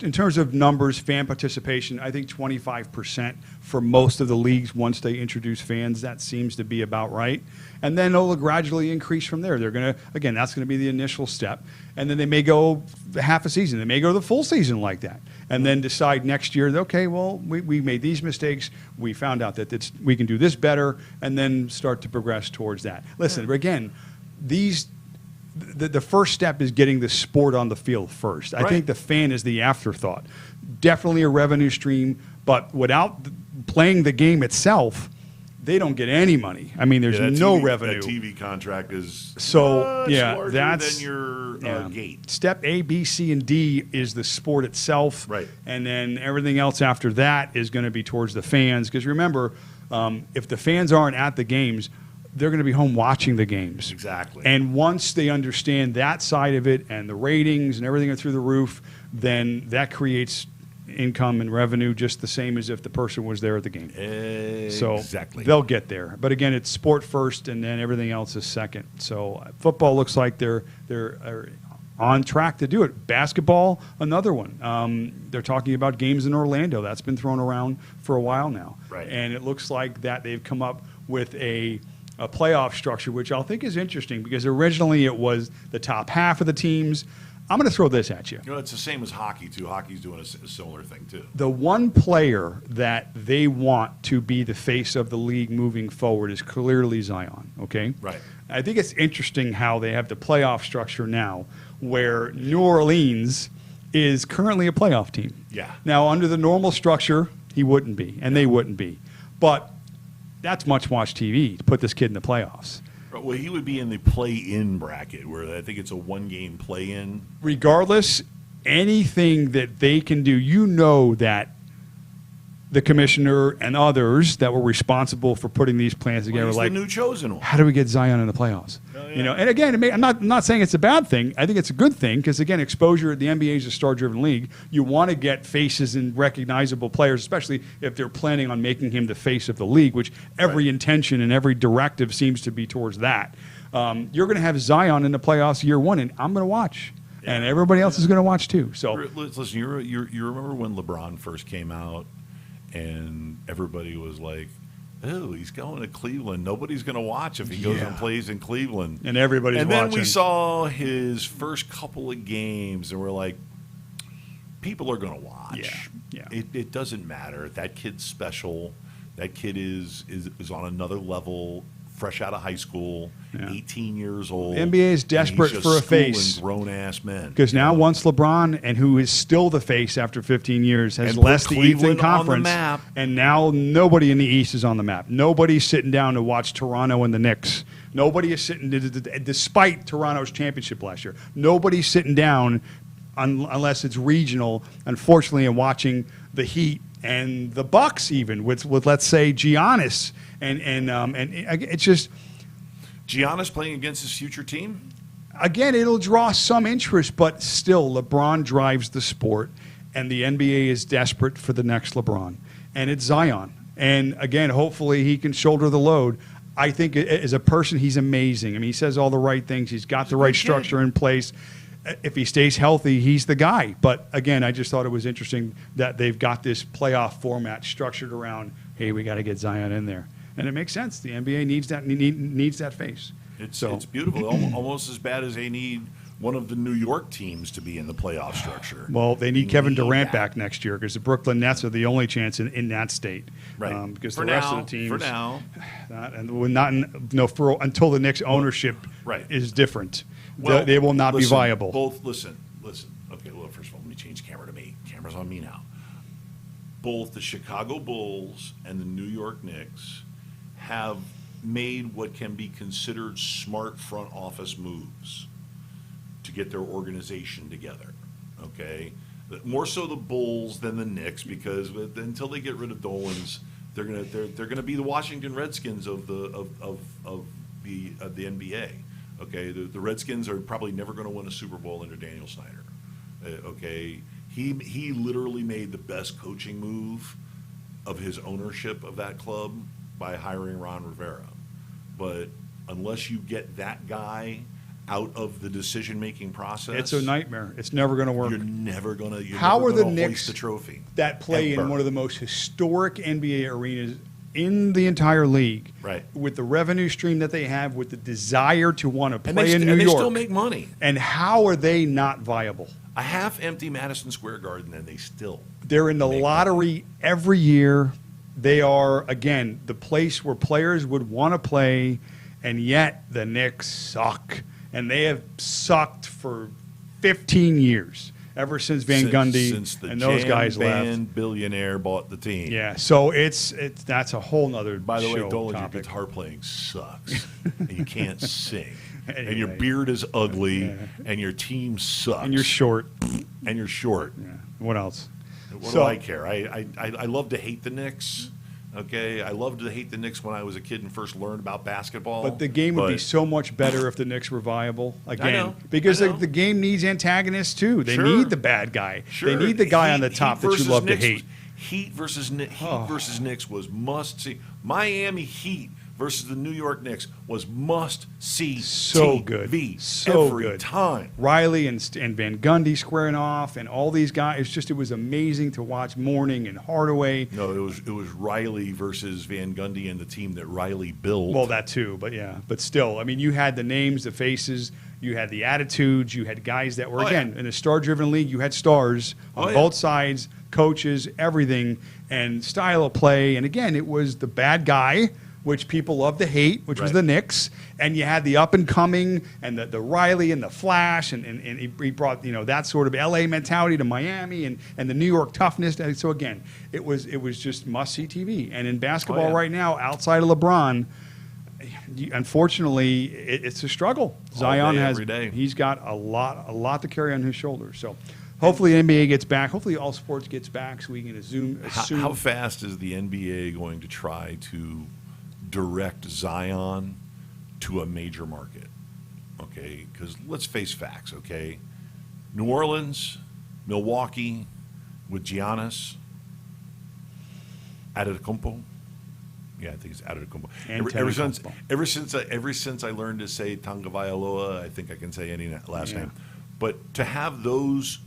in terms of numbers, fan participation, I think 25% for most of the leagues once they introduce fans. That seems to be about right. And then it'll gradually increase from there. They're going to, again, that's going to be the initial step. And then they may go half a season. They may go the full season like that. And then decide next year, okay, well, we made these mistakes. We found out that we can do this better, and then start to progress towards that. Listen, again, the first step is getting the sport on the field first. I think the fan is the afterthought. Definitely a revenue stream, but without playing the game itself, they don't get any money. I mean, there's no revenue. That TV contract is larger than your gate. Step A, B, C, and D is the sport itself. Right. And then everything else after that is going to be towards the fans. Because remember, if the fans aren't at the games, they're going to be home watching the games. Exactly. And once they understand that side of it and the ratings and everything are through the roof, then that creates income and revenue just the same as if the person was there at the game. Exactly. So they'll get there. But again, it's sport first, and then everything else is second. So football looks like they're on track to do it. Basketball, another one. They're talking about games in Orlando. That's been thrown around for a while now. Right. And it looks like that they've come up with a playoff structure, which I think is interesting because originally it was the top half of the teams. I'm going to throw this at you. You know, it's the same as hockey, too. Hockey's doing a similar thing, too. The one player that they want to be the face of the league moving forward is clearly Zion, okay? Right. I think it's interesting how they have the playoff structure now where New Orleans is currently a playoff team. Yeah. Now, under the normal structure, he wouldn't be, and they wouldn't be. But that's much-watched TV to put this kid in the playoffs. Well, he would be in the play-in bracket, where I think it's a one-game play-in. Regardless, anything that they can do, you know that the commissioner and others that were responsible for putting these plans together, He's like, the new chosen one. how do we get Zion in the playoffs? Oh, yeah. You know, and again, I'm not saying it's a bad thing. I think it's a good thing because again, exposure. The NBA is a star-driven league. You want to get faces and recognizable players, especially if they're planning on making him the face of the league, which every intention and every directive seems to be towards that. You're going to have Zion in the playoffs year one, and I'm going to watch. Yeah. And everybody else is going to watch too. So listen, you remember when LeBron first came out, and everybody was like, "Oh, he's going to Cleveland. Nobody's going to watch if he goes and plays in Cleveland." And everybody's watching. And then we watching. saw his first couple of games, and we're like, "People are going to watch." Yeah. It doesn't matter. That kid's special. That kid is on another level. Fresh out of high school, 18 years old. The NBA is desperate for a face. Grown-ass men. Because now once LeBron, and who is still the face after 15 years, has And left put the Eastern Cleveland on the Conference, map. and now nobody in the East is on the map. Nobody's sitting down to watch Toronto and the Knicks. Nobody is sitting, despite Toronto's championship last year, nobody's sitting down unless it's regional, unfortunately, and watching the Heat and the Bucks even with let's say Giannis and it's just Giannis playing against his future team. Again, it'll draw some interest, but still, LeBron drives the sport, and the NBA is desperate for the next LeBron, and it's Zion. And again, hopefully, he can shoulder the load. I think as a person, he's amazing. I mean, he says all the right things. He's got the right structure in place. If he stays healthy, he's the guy. But again, I just thought it was interesting that they've got this playoff format structured around, hey, we got to get Zion in there. And it makes sense. The NBA needs that face. It's beautiful. Almost as bad as they need one of the New York teams to be in the playoff structure. Well, they need Kevin Durant back next year because the Brooklyn Nets are the only chance in that state. Right. Because for the rest now, of the teams, for now, until the Knicks ownership is different. Well, they will not listen, be viable. Listen. Okay, well, first of all, let me change the camera to me. Camera's on me now. Both the Chicago Bulls and the New York Knicks have made what can be considered smart front office moves to get their organization together. Okay, more so the Bulls than the Knicks because until they get rid of Dolan's, they're gonna be the Washington Redskins of the NBA. Okay, the Redskins are probably never going to win a Super Bowl under Daniel Snyder. Okay, he literally made the best coaching move of his ownership of that club by hiring Ron Rivera. But unless you get that guy out of the decision-making process. It's a nightmare. It's never going to work. You're never going to Knicks hoist the trophy. That play Ever. in one of the most historic NBA arenas in the entire league, Right. with the revenue stream that they have, with the desire to want to And play in New they York, still make money. and how are they not viable? A half-empty Madison Square Garden, and they still They're in the make lottery every year. They are, again, the place where players would want to play, and yet the Knicks suck. And they have sucked for 15 years, ever since Van Gundy since the and those guys band left. billionaire bought the team. Yeah, so it's that's a whole nother By the way, show Dolan, your topic. guitar playing sucks. And you can't sing. And your Anyway. beard is ugly. And your team sucks. And you're short. And you're short. Yeah. What else? What So- do I care? I love to hate the Knicks. Okay, I loved to hate the Knicks when I was a kid and first learned about basketball. But the game would be But- so much better if the Knicks were viable again, know. because I know. the game needs antagonists too. They Sure. need the bad guy. Sure. They need the guy on the Heat top that you versus love Knicks to hate. Heat versus Knicks was must see. Miami Heat versus the New York Knicks was must see. So TV good. So every good. time. Riley and Van Gundy squaring off, and all these guys. It was amazing to watch. Mourning and Hardaway. No, it was Riley versus Van Gundy and the team that Riley built. Well, that too, but yeah, but still, I mean, you had the names, the faces, you had the attitudes, you had guys that were again in a star-driven league. You had stars on both sides, coaches, everything, and style of play. And again, it was the bad guy, which people love to hate, which was the Knicks, and you had the up and coming and the Riley and the Flash, and he brought that sort of LA mentality to Miami and the New York toughness. And so again, it was just must see TV. And in basketball right now, outside of LeBron, unfortunately, it's a struggle. Zion every day. He's got a lot to carry on his shoulders. So hopefully the NBA gets back. Hopefully all sports gets back so we can assume. How fast is the NBA going to try to direct Zion to a major market? Okay, because let's face facts, okay? New Orleans, Milwaukee, with Giannis, Antetokounmpo. Yeah, I think it's Antetokounmpo. Ever since I learned to say Tagovailoa, I think I can say any last name. But to have those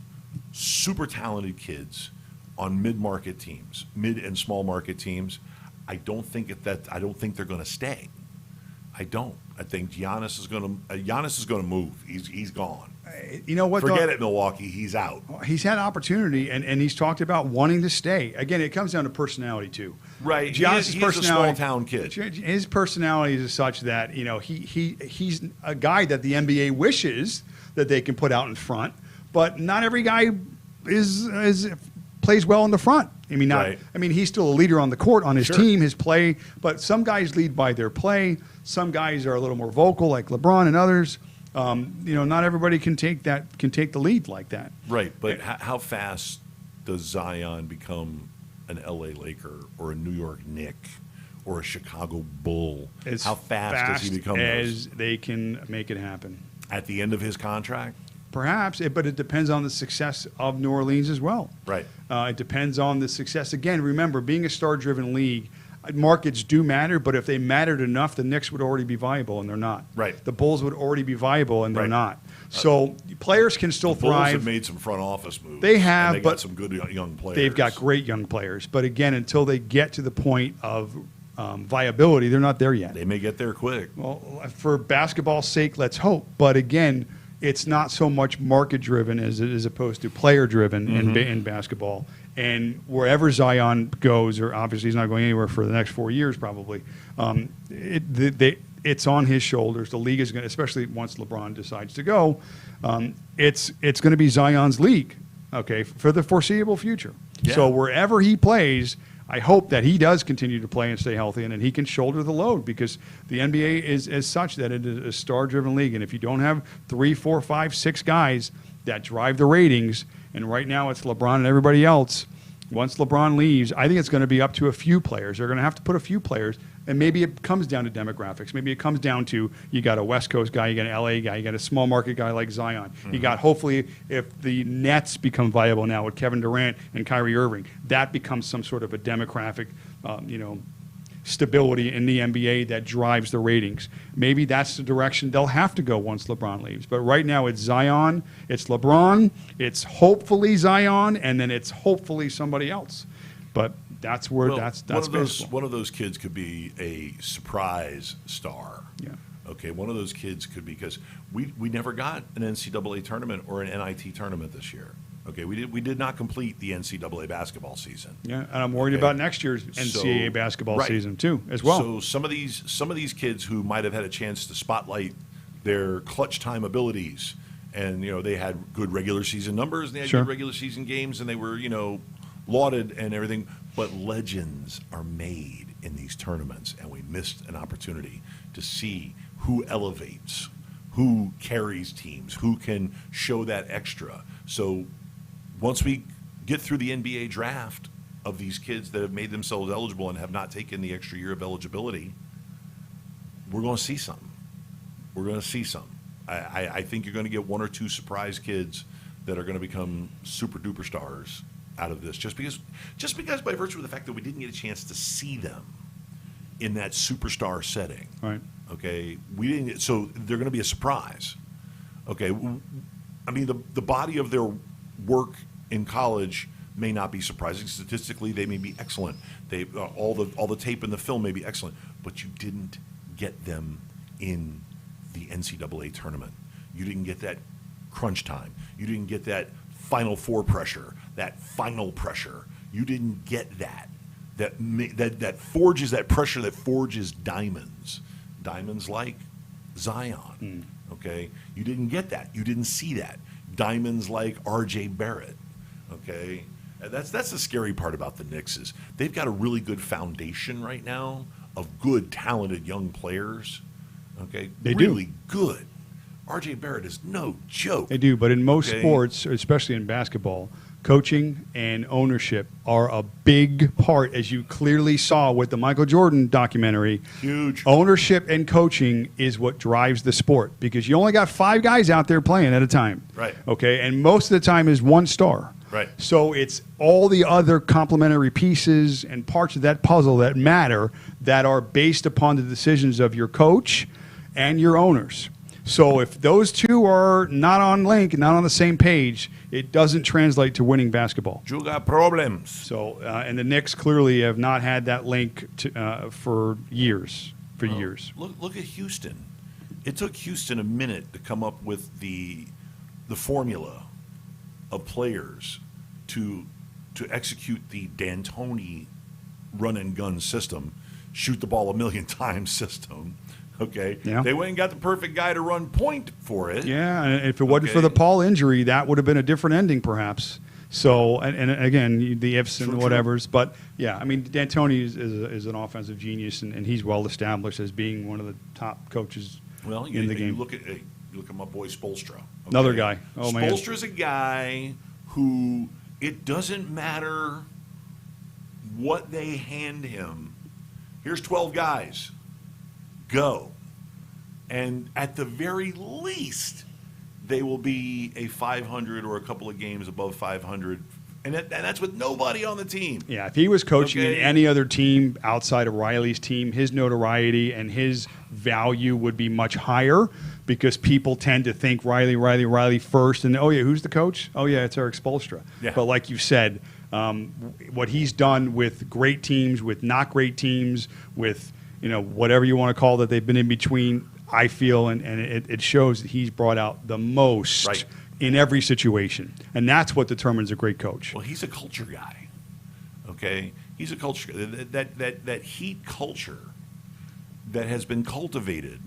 super talented kids on mid-market teams, mid and small market teams, I don't think they're going to stay. I don't. I think Giannis is going to move. He's gone. You know what? Forget it, Milwaukee. He's out. He's had opportunity, and he's talked about wanting to stay. Again, it comes down to personality too. Right. Giannis' He's a small town kid. His personality is such that he's a guy that the NBA wishes that they can put out in front, but not every guy plays well in the front. I mean, Right. He's still a leader on the court, on his Sure. team, his play. But some guys lead by their play. Some guys are a little more vocal, like LeBron and others. Not everybody can take the lead like that. Right, but how fast does Zion become an LA Laker or a New York Knick or a Chicago Bull? How fast does he become as those? they can make it happen? At the end of his contract? Perhaps, but it depends on the success of New Orleans as well. Right. It depends on the success. Again, remember, being a star-driven league, markets do matter, but if they mattered enough, the Knicks would already be viable, and they're not. Right. The Bulls would already be viable, and they're Right. not. So players can still The Bulls thrive. have made some front office moves. They have, and they got but some good young players. They've got great young players. But again, until they get to the point of viability, they're not there yet. They may get there quick. Well, for basketball's sake, let's hope. But again, it's not so much market-driven as opposed to player-driven in basketball. And wherever Zion goes, or obviously he's not going anywhere for the next 4 years probably, it's on his shoulders. The league is going to, especially once LeBron decides to go, it's going to be Zion's league, okay, for the foreseeable future. Yeah. So wherever he plays, I hope that he does continue to play and stay healthy, and that he can shoulder the load, because the NBA is as such that it is a star-driven league. And if you don't have 3, 4, 5, 6 guys that drive the ratings, and right now it's LeBron and everybody else, once LeBron leaves, I think it's going to be up to a few players. They're going to have to put a few players, and maybe it comes down to demographics. Maybe it comes down to you got a West Coast guy, you got an LA guy, you got a small market guy like Zion. You got, hopefully, if the Nets become viable now with Kevin Durant and Kyrie Irving, that becomes some sort of a demographic, stability in the NBA that drives the ratings. Maybe that's the direction they'll have to go once LeBron leaves. But right now it's Zion, it's LeBron, it's hopefully Zion, and then it's hopefully somebody else. But that's where that's one of those kids could be a surprise star. Yeah. Okay, one of those kids could be, because we never got an NCAA tournament or an NIT tournament this year. Okay, we did not complete the NCAA basketball season. Yeah, and I'm worried about next year's NCAA basketball season too, as well. So some of these kids who might have had a chance to spotlight their clutch time abilities, and they had good regular season numbers, and they had good regular season games, and they were lauded and everything. But legends are made in these tournaments, and we missed an opportunity to see who elevates, who carries teams, who can show that extra. So once we get through the NBA draft of these kids that have made themselves eligible and have not taken the extra year of eligibility, we're going to see something. We're going to see something. I think you're going to get one or two surprise kids that are going to become super duper stars out of this, just because by virtue of the fact that we didn't get a chance to see them in that superstar setting. Right. Okay, we didn't. So they're going to be a surprise. Okay, I mean the body of their work in college may not be surprising. Statistically, they may be excellent. They all the tape and the film may be excellent, but you didn't get them in the NCAA tournament. You didn't get that crunch time. You didn't get that Final Four pressure, that final pressure. You didn't get that. That forges that pressure that forges diamonds. Diamonds like Zion. Okay, you didn't get that. You didn't see that. Diamonds like R.J. Barrett. Okay, and that's the scary part about the Knicks is they've got a really good foundation right now of good, talented young players. Okay, they really do. Good. R.J. Barrett is no joke. They do, but in most sports, especially in basketball, coaching and ownership are a big part, as you clearly saw with the Michael Jordan documentary. Huge. Ownership and coaching is what drives the sport, because you only got 5 guys out there playing at a time. Right. Okay, and most of the time is one star. Right. So it's all the other complementary pieces and parts of that puzzle that matter, that are based upon the decisions of your coach and your owners. So if those two are not on link, not on the same page, it doesn't translate to winning basketball. You got problems. So, and the Knicks clearly have not had that link for years. Look at Houston. It took Houston a minute to come up with the formula of players to execute the D'Antoni run and gun system, shoot the ball a million times system. Okay. Yeah. They went and got the perfect guy to run point for it. Yeah, and if it wasn't for the Paul injury, that would have been a different ending, perhaps. So, and again, the ifs and whatevers. But, yeah, I mean, D'Antoni is an offensive genius, and he's well established as being one of the top coaches in the game. You look at my boy Spoelstra. Okay? Another guy. Oh, man. Spoelstra's a guy who, it doesn't matter what they hand him. Here's 12 guys. Go. And at the very least, they will be a 500 or a couple of games above 500. And that's with nobody on the team. Yeah, if he was coaching in any other team outside of Riley's team, his notoriety and his value would be much higher, because people tend to think Riley first. And, oh, yeah, who's the coach? Oh, yeah, it's Eric Spoelstra. Yeah. But like you said, what he's done with great teams, with not great teams, with whatever you want to call that they've been in between, I feel, and it shows that he's brought out the most in every situation. And that's what determines a great coach. Well, he's a culture guy, okay? He's a culture guy. That Heat culture that has been cultivated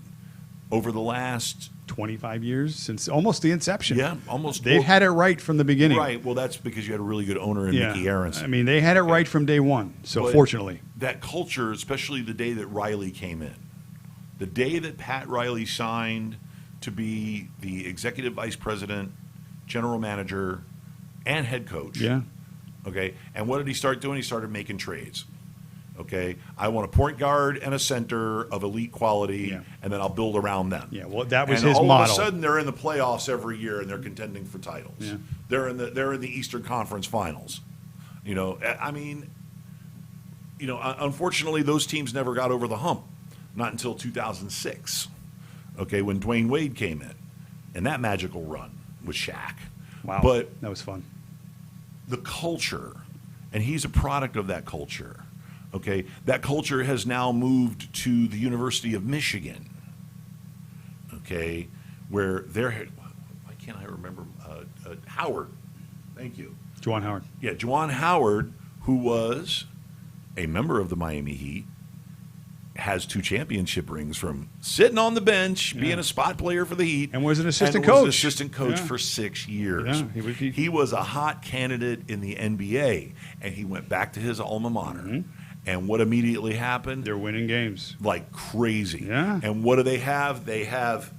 over the last 25 years, since almost the inception. Yeah, almost. They had it right from the beginning. Right. Well, that's because you had a really good owner in Mickey Aronson. I mean, they had it right from day one. So fortunately, that culture, especially the day that Riley came in, the day that Pat Riley signed to be the executive vice president, general manager, and head coach. Yeah. Okay. And what did he start doing? He started making trades. Okay, I want a point guard and a center of elite quality, and then I'll build around them. Yeah, well, that was his model. model. All of a sudden, they're in the playoffs every year, and they're contending for titles. Yeah. They're in the Eastern Conference Finals. I mean, unfortunately, those teams never got over the hump, not until 2006, okay, when Dwayne Wade came in, and that magical run with Shaq. Wow, but that was fun. The culture, and he's a product of that culture. Okay, that culture has now moved to the University of Michigan. Okay, where they're, why can't I remember Howard? Thank you, Juwan Howard. Yeah, Juwan Howard, who was a member of the Miami Heat, has 2 championship rings from sitting on the bench, being a spot player for the Heat, and was an assistant coach. Was an assistant coach for 6 years. Yeah, he was a hot candidate in the NBA, and he went back to his alma mater. Mm-hmm. And what immediately happened? They're winning games like crazy. Yeah. And what do they have? They have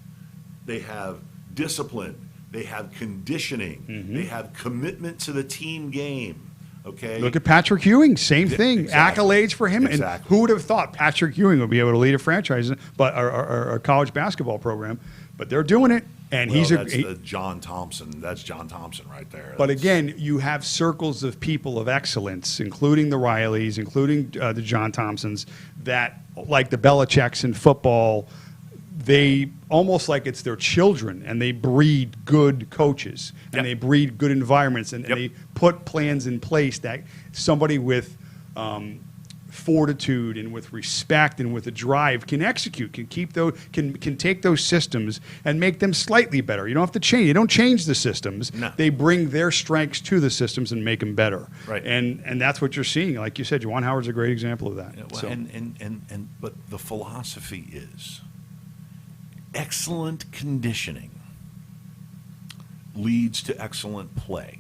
discipline. They have conditioning. Mm-hmm. They have commitment to the team game. Okay. Look at Patrick Ewing, same thing. Exactly. Accolades for him. Exactly. And who would have thought Patrick Ewing would be able to lead a franchise, but a college basketball program? But they're doing it, and that's John Thompson. That's John Thompson right there. But again, you have circles of people of excellence, including the Rileys, including the John Thompsons, that like the Belichicks in football. They almost like it's their children, and they breed good coaches, and they breed good environments, and they put plans in place that somebody with fortitude and with respect and with a drive can execute, can keep those, can take those systems and make them slightly better. You don't have to change. You don't change the systems. No. They bring their strengths to the systems and make them better. Right. And that's what you're seeing. Like you said, Juwan Howard's a great example of that. Yeah, well, so. But the philosophy is excellent conditioning leads to excellent play.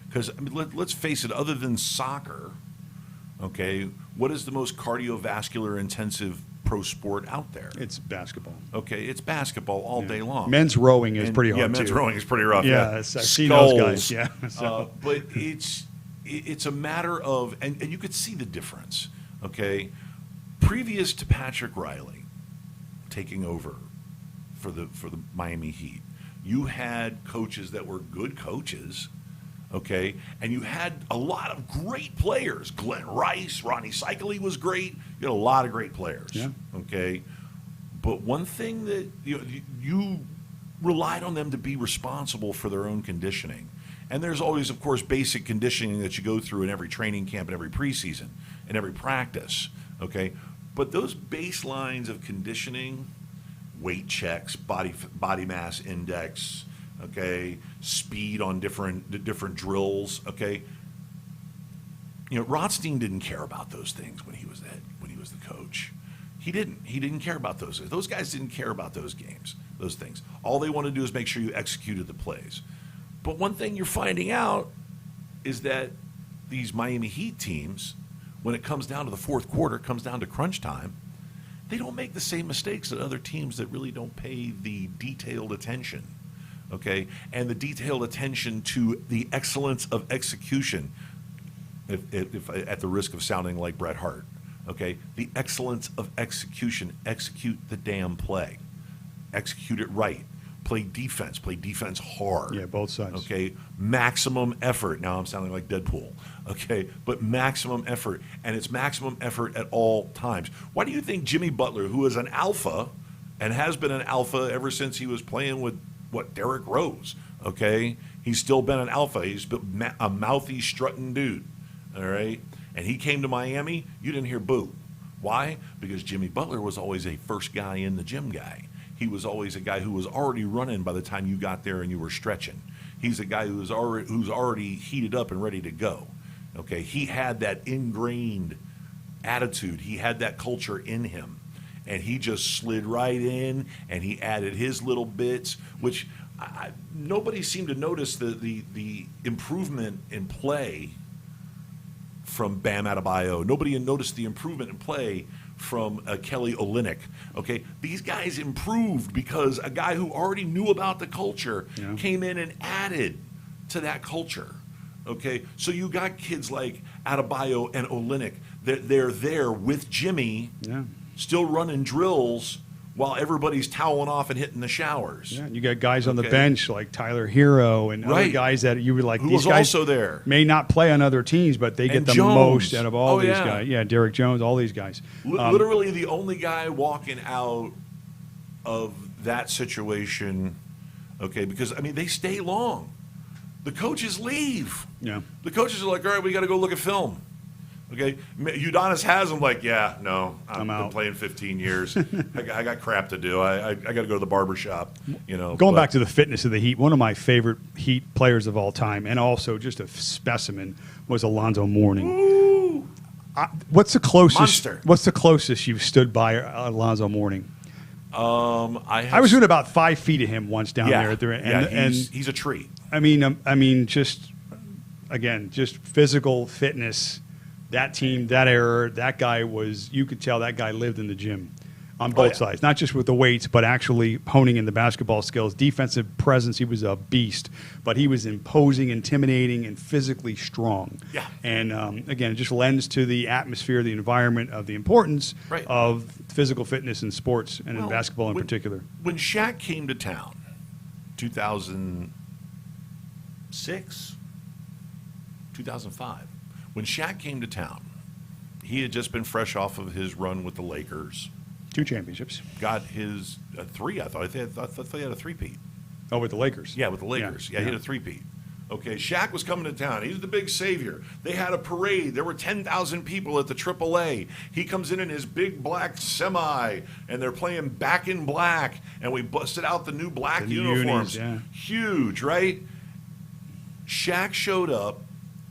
Because let's face it, other than soccer, okay, what is the most cardiovascular intensive pro sport out there? It's basketball. Okay, it's basketball all day long. Men's rowing is pretty hard, Yeah, men's rowing is pretty rough. Yeah, I've seen those guys. Yeah. But it's a matter of, and you could see the difference, okay? Previous to Patrick Riley taking over for the Miami Heat, you had coaches that were good coaches, okay, and you had a lot of great players. Glenn Rice, Ronnie Cycli was great. You had a lot of great players, okay. But one thing that you relied on them to be responsible for their own conditioning, and there's always, of course, basic conditioning that you go through in every training camp, and every preseason, and every practice, okay. But those baselines of conditioning, weight checks, body mass index, okay, speed on different drills, okay. Rothstein didn't care about those things when he was the coach. He didn't care about those. Those guys didn't care about those games, those things. All they wanted to do is make sure you executed the plays. But one thing you're finding out is that these Miami Heat teams, when it comes down to the fourth quarter, comes down to crunch time, they don't make the same mistakes that other teams that really don't pay the detailed attention, okay? And the detailed attention to the excellence of execution, if at the risk of sounding like Bret Hart, okay? The excellence of execution, execute the damn play. Execute it right. Play defense hard. Yeah, both sides. Okay, maximum effort. Now I'm sounding like Deadpool. Okay, but maximum effort, and it's maximum effort at all times. Why do you think Jimmy Butler, who is an alpha and has been an alpha ever since he was playing with Derrick Rose? Okay, he's still been an alpha. He's been a mouthy, strutting dude. All right, and he came to Miami. You didn't hear boo. Why? Because Jimmy Butler was always a first guy in the gym guy. He was always a guy who was already running by the time you got there and you were stretching. He's a guy who's already heated up and ready to go. Okay, he had that ingrained attitude. He had that culture in him, and he just slid right in and he added his little bits, which nobody seemed to notice the improvement in play from Bam Adebayo. Nobody noticed the improvement in play from Kelly Olynyk. Okay, these guys improved because a guy who already knew about the culture came in and added to that culture. Okay, so you got kids like Adebayo and Olynyk. They're there with Jimmy, still running drills while everybody's toweling off and hitting the showers. Yeah, and you got guys on the bench like Tyler Hero and other guys that you were like, who these was guys also there. May not play on other teams, but they get the Jones. most out of all these guys. Yeah, Derek Jones, all these guys. Literally the only guy walking out of that situation, okay, because, I mean, they stay long. The coaches leave. Yeah. The coaches are like, all right, we got to go look at film. Okay, Udonis has them like, yeah, no, I've been playing 15 years. I got crap to do. I got to go to the barber shop. Going back to the fitness of the Heat, one of my favorite Heat players of all time, and also just a specimen, was Alonzo Mourning. Ooh. What's the closest? Monster. What's the closest you've stood by Alonzo Mourning? I was within about 5 feet of him once down there. And he's a treat. I mean, just physical fitness. That team, that era, that guy you could tell that guy lived in the gym on both sides, not just with the weights, but actually honing in the basketball skills. Defensive presence, he was a beast, but he was imposing, intimidating, and physically strong. Yeah. And again, it just lends to the atmosphere, the environment of the importance of physical fitness in sports and in basketball in particular. When Shaq came to town, 2006, 2005, when Shaq came to town, he had just been fresh off of his run with the Lakers. 2 championships. Got his 3, I thought. I thought he had a 3-peat. Oh, with the Lakers? Yeah, with the Lakers. Yeah, he had a 3-peat. Okay, Shaq was coming to town. He was the big savior. They had a parade. There were 10,000 people at the AAA. He comes in his big black semi, and they're playing Back in Black, and we busted out the new black uniforms. Unis, Huge, right? Shaq showed up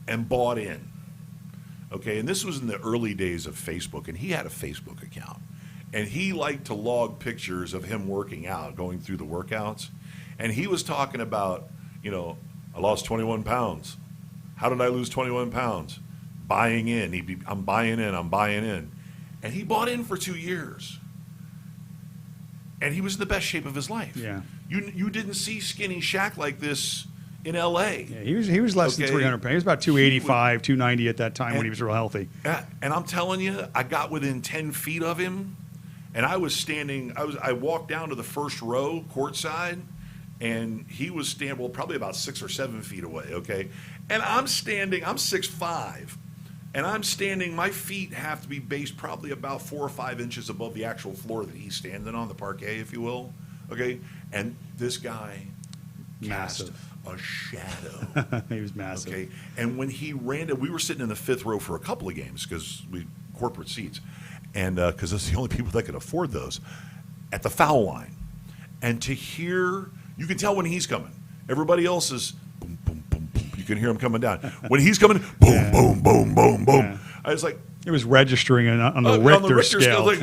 and bought in. Okay, and this was in the early days of Facebook, and he had a Facebook account. And he liked to log pictures of him working out, going through the workouts. And he was talking about, I lost 21 pounds. How did I lose 21 pounds? Buying in. I'm buying in. And he bought in for 2 years. And he was in the best shape of his life. Yeah. You didn't see skinny Shaq like this in L.A. Yeah, he was less than 300 pounds. He was about 285, 290 at that time when he was real healthy. And I'm telling you, I got within 10 feet of him, and I was standing. I walked down to the first row, courtside, and he was standing, probably about 6 or 7 feet away. Okay, and I'm standing. I'm 6'5", and I'm standing. My feet have to be based probably about 4 or 5 inches above the actual floor that he's standing on, the parquet, if you will. Okay, and this guy, massive. A shadow. He was massive. Okay, and when he ran, we were sitting in the 5th row for a couple of games because we corporate seats, and because that's the only people that could afford those, at the foul line, and to hear, you can tell when he's coming. Everybody else is boom, boom, boom, boom. You can hear him coming down. When he's coming, boom, boom, boom, boom, boom. Yeah. I was like. It was registering on the Richter scale. Like,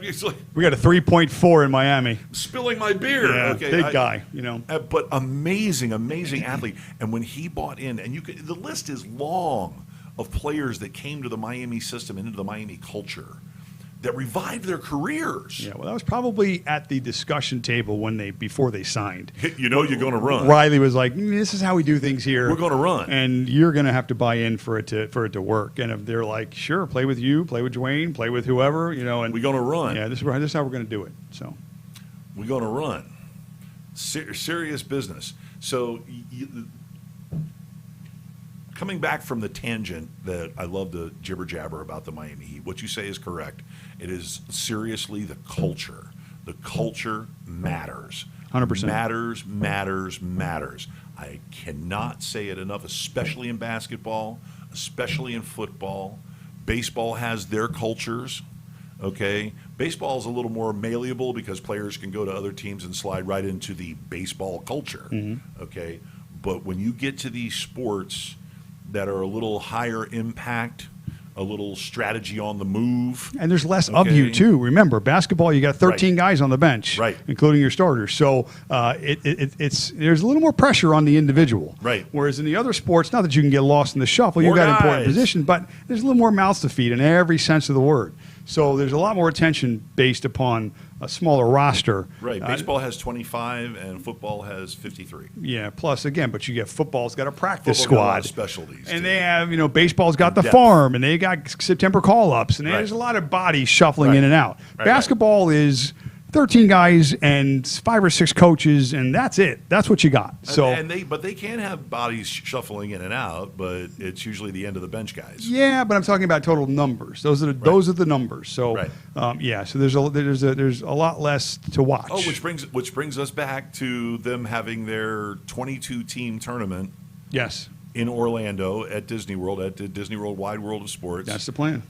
it's like, we got a 3.4 in Miami. Spilling my beer. Yeah, okay, big guy, But amazing athlete. And when he bought in, and the list is long of players that came to the Miami system and into the Miami culture that revived their careers. Yeah, well, that was probably at the discussion table before they signed. You're going to run. Riley was like, "This is how we do things here. We're going to run, and you're going to have to buy in for it to work." And if they're like, "Sure, play with you, play with Dwayne, play with whoever," and we're going to run. Yeah, this is how we're going to do it. So we're going to run. Serious business. So. Coming back from the tangent that I love to jibber jabber about the Miami Heat, what you say is correct. It is seriously the culture. The culture matters. 100%. Matters. I cannot say it enough, especially in basketball, especially in football. Baseball has their cultures. Okay, baseball is a little more malleable because players can go to other teams and slide right into the baseball culture. Mm-hmm. Okay, but when you get to these sports that are a little higher impact, a little strategy on the move. And there's less of you, too. Remember, basketball, you got 13 guys on the bench, including your starters. So there's a little more pressure on the individual. Right. Whereas in the other sports, not that you can get lost in the shuffle, you've got important positions, but there's a little more mouths to feed in every sense of the word. So there's a lot more attention based upon a smaller roster. Right. Baseball has 25 and football has 53. Yeah. Plus, again, but you get football's got a practice squad, specialties, and they have baseball's got the farm, and they got September call-ups, and there's a lot of bodies shuffling in and out. Basketball is 13 guys and 5 or 6 coaches, and that's it. That's what you got. So, but they can have bodies shuffling in and out, but it's usually the end of the bench guys. yeah, but I'm talking about total numbers. Those are the numbers. So, Right. yeah. So there's a lot less to watch. Oh, which brings us back to them having their 22 team tournament. Yes, In Orlando at Disney World, at the Disney World Wide World of Sports. that's the plan.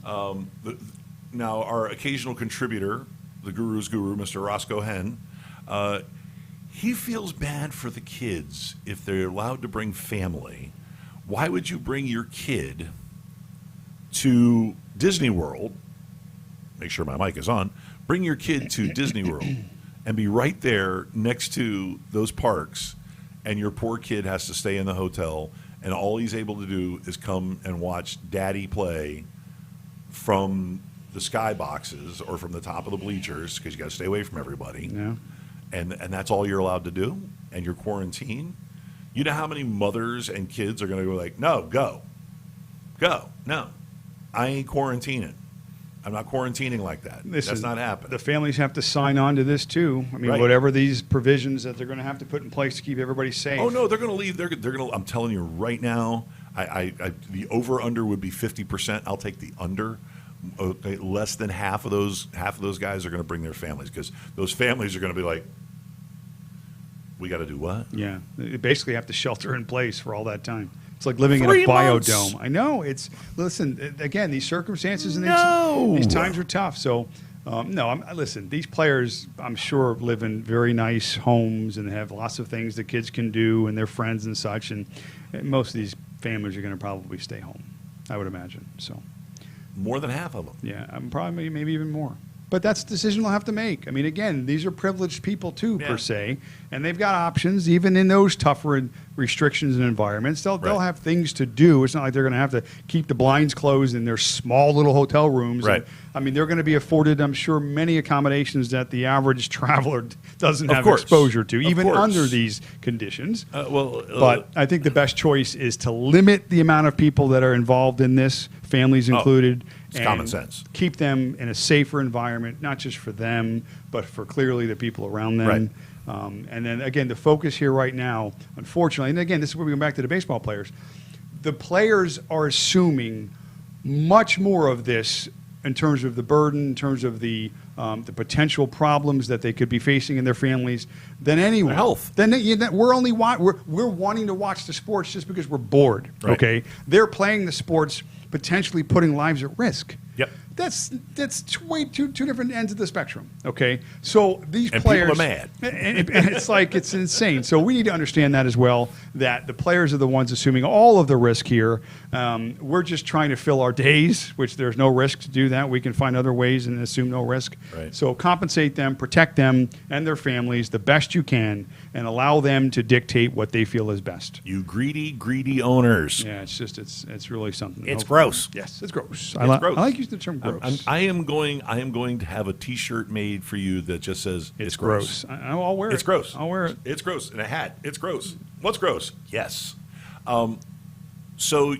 Now, our occasional contributor, the Guru's Guru, Mr. Roscoe Henn, he feels bad for the kids if they're allowed to bring family. Why would you bring your kid to Disney World? Make sure my mic is on. Bring your kid to Disney World and be right there next to those parks, and your poor kid has to stay in the hotel, and all he's able to do is come and watch daddy play from the sky boxes or from the top of the bleachers, because you got to stay away from everybody. Yeah. And that's all you're allowed to do, and you're quarantined. You know how many mothers and kids are going to go like, no, go. No, I ain't quarantining. I'm not quarantining like that. That's not happening. The families have to sign on to this too. I mean, Right. whatever these provisions that they're going to have to put in place to keep everybody safe. Oh no, they're going to leave. They're going to. I'm telling you right now. The over under would be 50%. I'll take the under. Okay, less than half of those guys are going to bring their families, because those families are going to be like, we got to do what? Yeah, they basically have to shelter in place for all that time. It's like living in 3 a months. biodome. I know. Listen, again, these circumstances and No. these times are tough. So, no, listen, these players, I'm sure, live in very nice homes and have lots of things that kids can do and their friends and such. And most of these families are going to probably stay home, I would imagine. So, More than half of them. yeah, I'm probably maybe even more. But that's the decision they'll have to make. I mean, again, these are privileged people too, Yeah. per se, and they've got options even in those tougher restrictions and environments. They'll Right. have things to do. It's not like they're going to have to keep the blinds closed in their small little hotel rooms. Right. And, I mean, they're going to be afforded, I'm sure, many accommodations that the average traveler doesn't Of have course. exposure to, Of even course. under these conditions. But But I think the best choice is to limit the amount of people that are involved in this, families included. it's common sense. Keep them in a safer environment, not just for them, but for clearly the people around them. Right. And then, again, the focus here right now, unfortunately, and again, this is where we go back to the baseball players. The players are assuming much more of this in terms of the burden, in terms of the potential problems that they could be facing in their families than anyone. Health. We're wanting to watch the sports just because we're bored. Right. Okay, they're playing the sports, potentially putting lives at risk. Yep. That's way two different ends of the spectrum. Okay, so these And players people are mad. and it's like it's insane. So we need to understand that as well. That the players are the ones assuming all of the risk here. We're just trying to fill our days, which there's no risk to do that. We can find other ways and assume no risk. Right. So compensate them, protect them and their families the best you can, and allow them to dictate what they feel is best. you greedy owners. Yeah, it's really something. It's Hopefully- gross. Yes, it's gross. It's gross. I like using the term gross. I am going to have a T-shirt made for you that just says it's gross. I'll wear it. It's gross. I'll wear it. It's gross. And a hat. It's gross. What's gross? Yes. So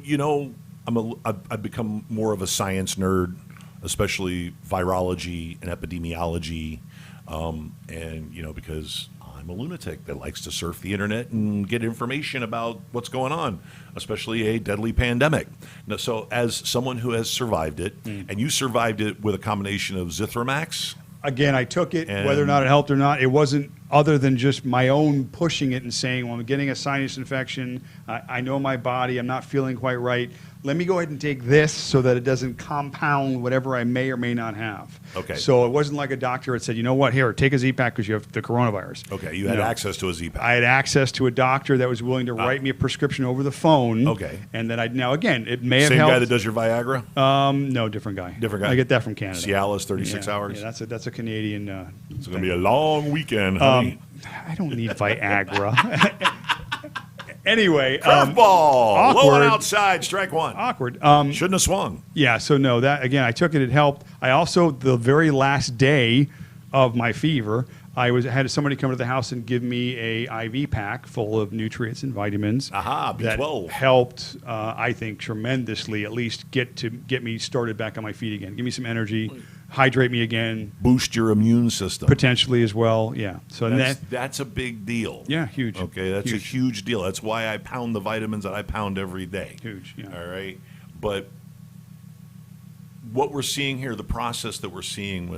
I've become more of a science nerd, especially virology and epidemiology, and because I'm a lunatic that likes to surf the internet and get information about what's going on, especially a deadly pandemic. Now, so as someone who has survived it, and you survived it with a combination of Zithromax. Again, I took it, And- whether or not it helped or not. It wasn't other than just my own pushing it and saying, well, I'm getting a sinus infection. I know my body. I'm not feeling quite right. Let me go ahead and take this so that it doesn't compound whatever I may or may not have. Okay. So it wasn't like a doctor had said, you know what, here, take a Z-Pack because you have the coronavirus. Okay, you had No. access to a Z-Pack. I had access to a doctor that was willing to write me a prescription over the phone. Okay. And then now again, it may have Same helped. guy that does your Viagra? No, different guy. Different guy. I get that from Canada. Cialis, 36 Yeah, hours? Yeah, that's a Canadian. It's going to be a long weekend, honey. I don't need Viagra. Anyway, Curveball. Low awkward. and outside, strike one. awkward. Shouldn't have swung. Yeah, so no, that again, I took it. It helped. I also, the very last day of my fever, I had somebody come to the house and give me a IV pack full of nutrients and vitamins. Aha, B12. That helped, I think, tremendously. At least get me started back on my feet again. Give me some energy. hydrate me again, boost your immune system. potentially as well. Yeah. So That's a big deal. yeah, huge. Okay, that's a Huge. huge deal. That's why I pound the vitamins that I pound every day. Huge, yeah. All right, but what we're seeing here, the process that we're seeing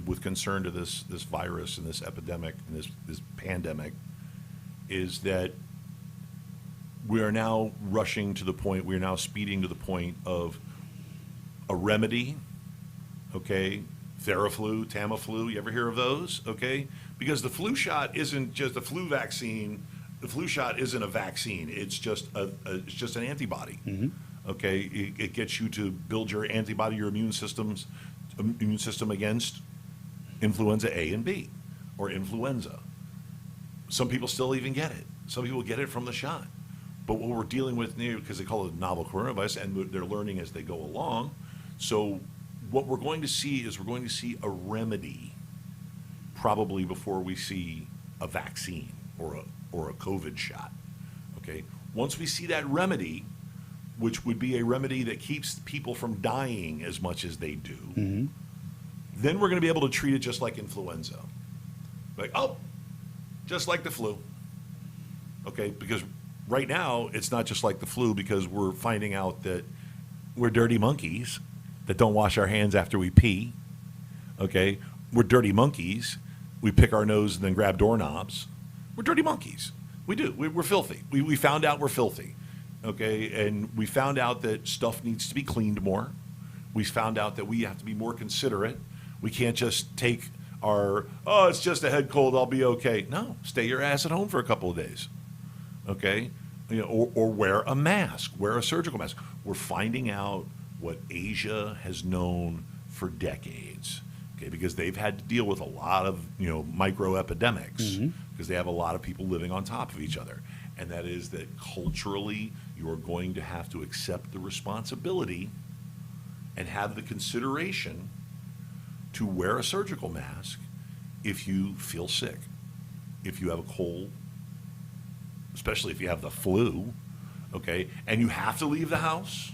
with concern to this virus and this epidemic and this pandemic, is that we are now rushing to the point. We are now speeding to the point of a remedy. Okay, Theraflu, Tamiflu. You ever hear of those? Okay, because the flu shot isn't just a flu vaccine. The flu shot isn't a vaccine. It's just it's just an antibody. Mm-hmm. Okay, it gets you to build your antibody, your immune system against influenza A and B, or influenza. Some people still even get it. Some people get it from the shot. But what we're dealing with now, because they call it novel coronavirus, and they're learning as they go along. So what we're going to see is a remedy, probably before we see a vaccine or a COVID shot. Okay, once we see that remedy, which would be a remedy that keeps people from dying as much as they do, Mm-hmm. then we're going to be able to treat it just like influenza. Like, oh, just like the flu. Okay, because right now it's not just like the flu, because we're finding out that we're dirty monkeys that don't wash our hands after we pee. Okay, we're dirty monkeys. We pick our nose and then grab doorknobs. We're dirty monkeys. We do. We're filthy. We found out we're filthy. Okay, and we found out that stuff needs to be cleaned more. We found out that we have to be more considerate. We can't just take it's just a head cold, I'll be okay. No, stay your ass at home for a couple of days. Okay, or wear a mask, wear a surgical mask. We're finding out what Asia has known for decades. Okay, because they've had to deal with a lot of micro epidemics, Mm-hmm. because they have a lot of people living on top of each other. And that is that culturally, you are going to have to accept the responsibility and have the consideration to wear a surgical mask if you feel sick, if you have a cold, especially if you have the flu, okay? And you have to leave the house,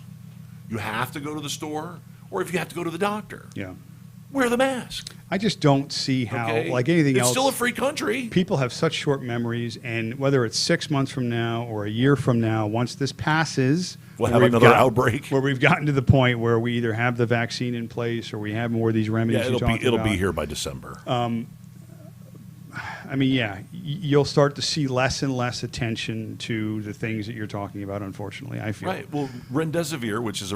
you have to go to the store, or if you have to go to the doctor. Yeah. Wear the mask. I just don't see how, Okay? like anything else, It's still a free country. people have such short memories, and whether it's 6 months from now or a year from now, once this passes, We'll where have we've another got- outbreak. where we've gotten to the point where we either have the vaccine in place or we have more of these remedies Yeah, you're talking it'll about. be here by December. I mean, yeah, you'll start to see less and less attention to the things that you're talking about. Unfortunately, I feel. Right. Well, remdesivir, which is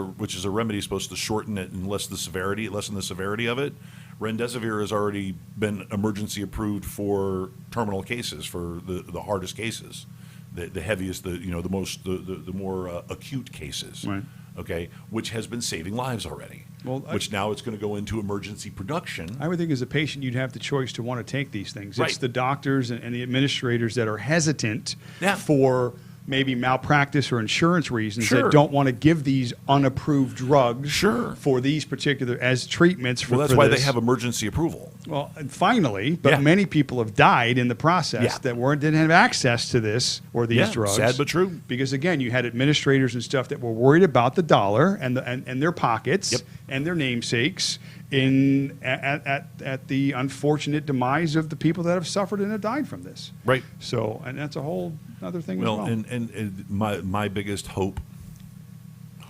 a remedy supposed to shorten it and lessen the severity of it. Remdesivir has already been emergency approved for terminal cases, for the hardest cases, the heaviest, the more acute cases. Right. Okay, which has been saving lives already. Well, which now it's going to go into emergency production. I would think as a patient, you'd have the choice to want to take these things. Right. It's the doctors and the administrators that are hesitant Yeah. for maybe malpractice or insurance reasons Sure. that don't want to give these unapproved drugs Sure. for these particular as treatments for Well, that's for why this. they have emergency approval. Well, and finally, but Yeah. many people have died in the process Yeah. that didn't have access to this or these Yeah, drugs. sad but true. Because again, you had administrators and stuff that were worried about the dollar and their pockets Yep. and their namesakes at the unfortunate demise of the people that have suffered and have died from this. Right. So, and that's a whole other thing Well, as well. and my biggest hope,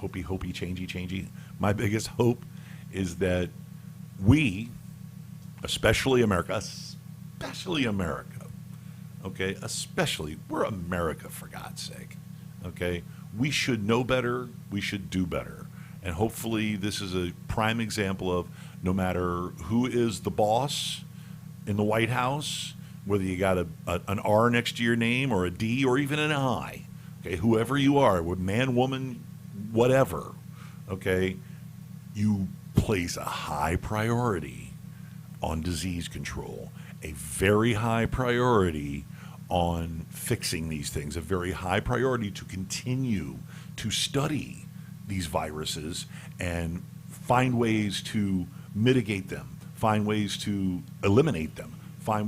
hopey, changey, my biggest hope is that we, especially America, okay, we're America, for God's sake, okay? We should know better, we should do better. And hopefully this is a prime example of no matter who is the boss in the White House, whether you got an R next to your name or a D or even an I, okay, whoever you are, man, woman, whatever, okay, you place a high priority on disease control, a very high priority on fixing these things, a very high priority to continue to study these viruses and find ways to mitigate them, find ways to eliminate them,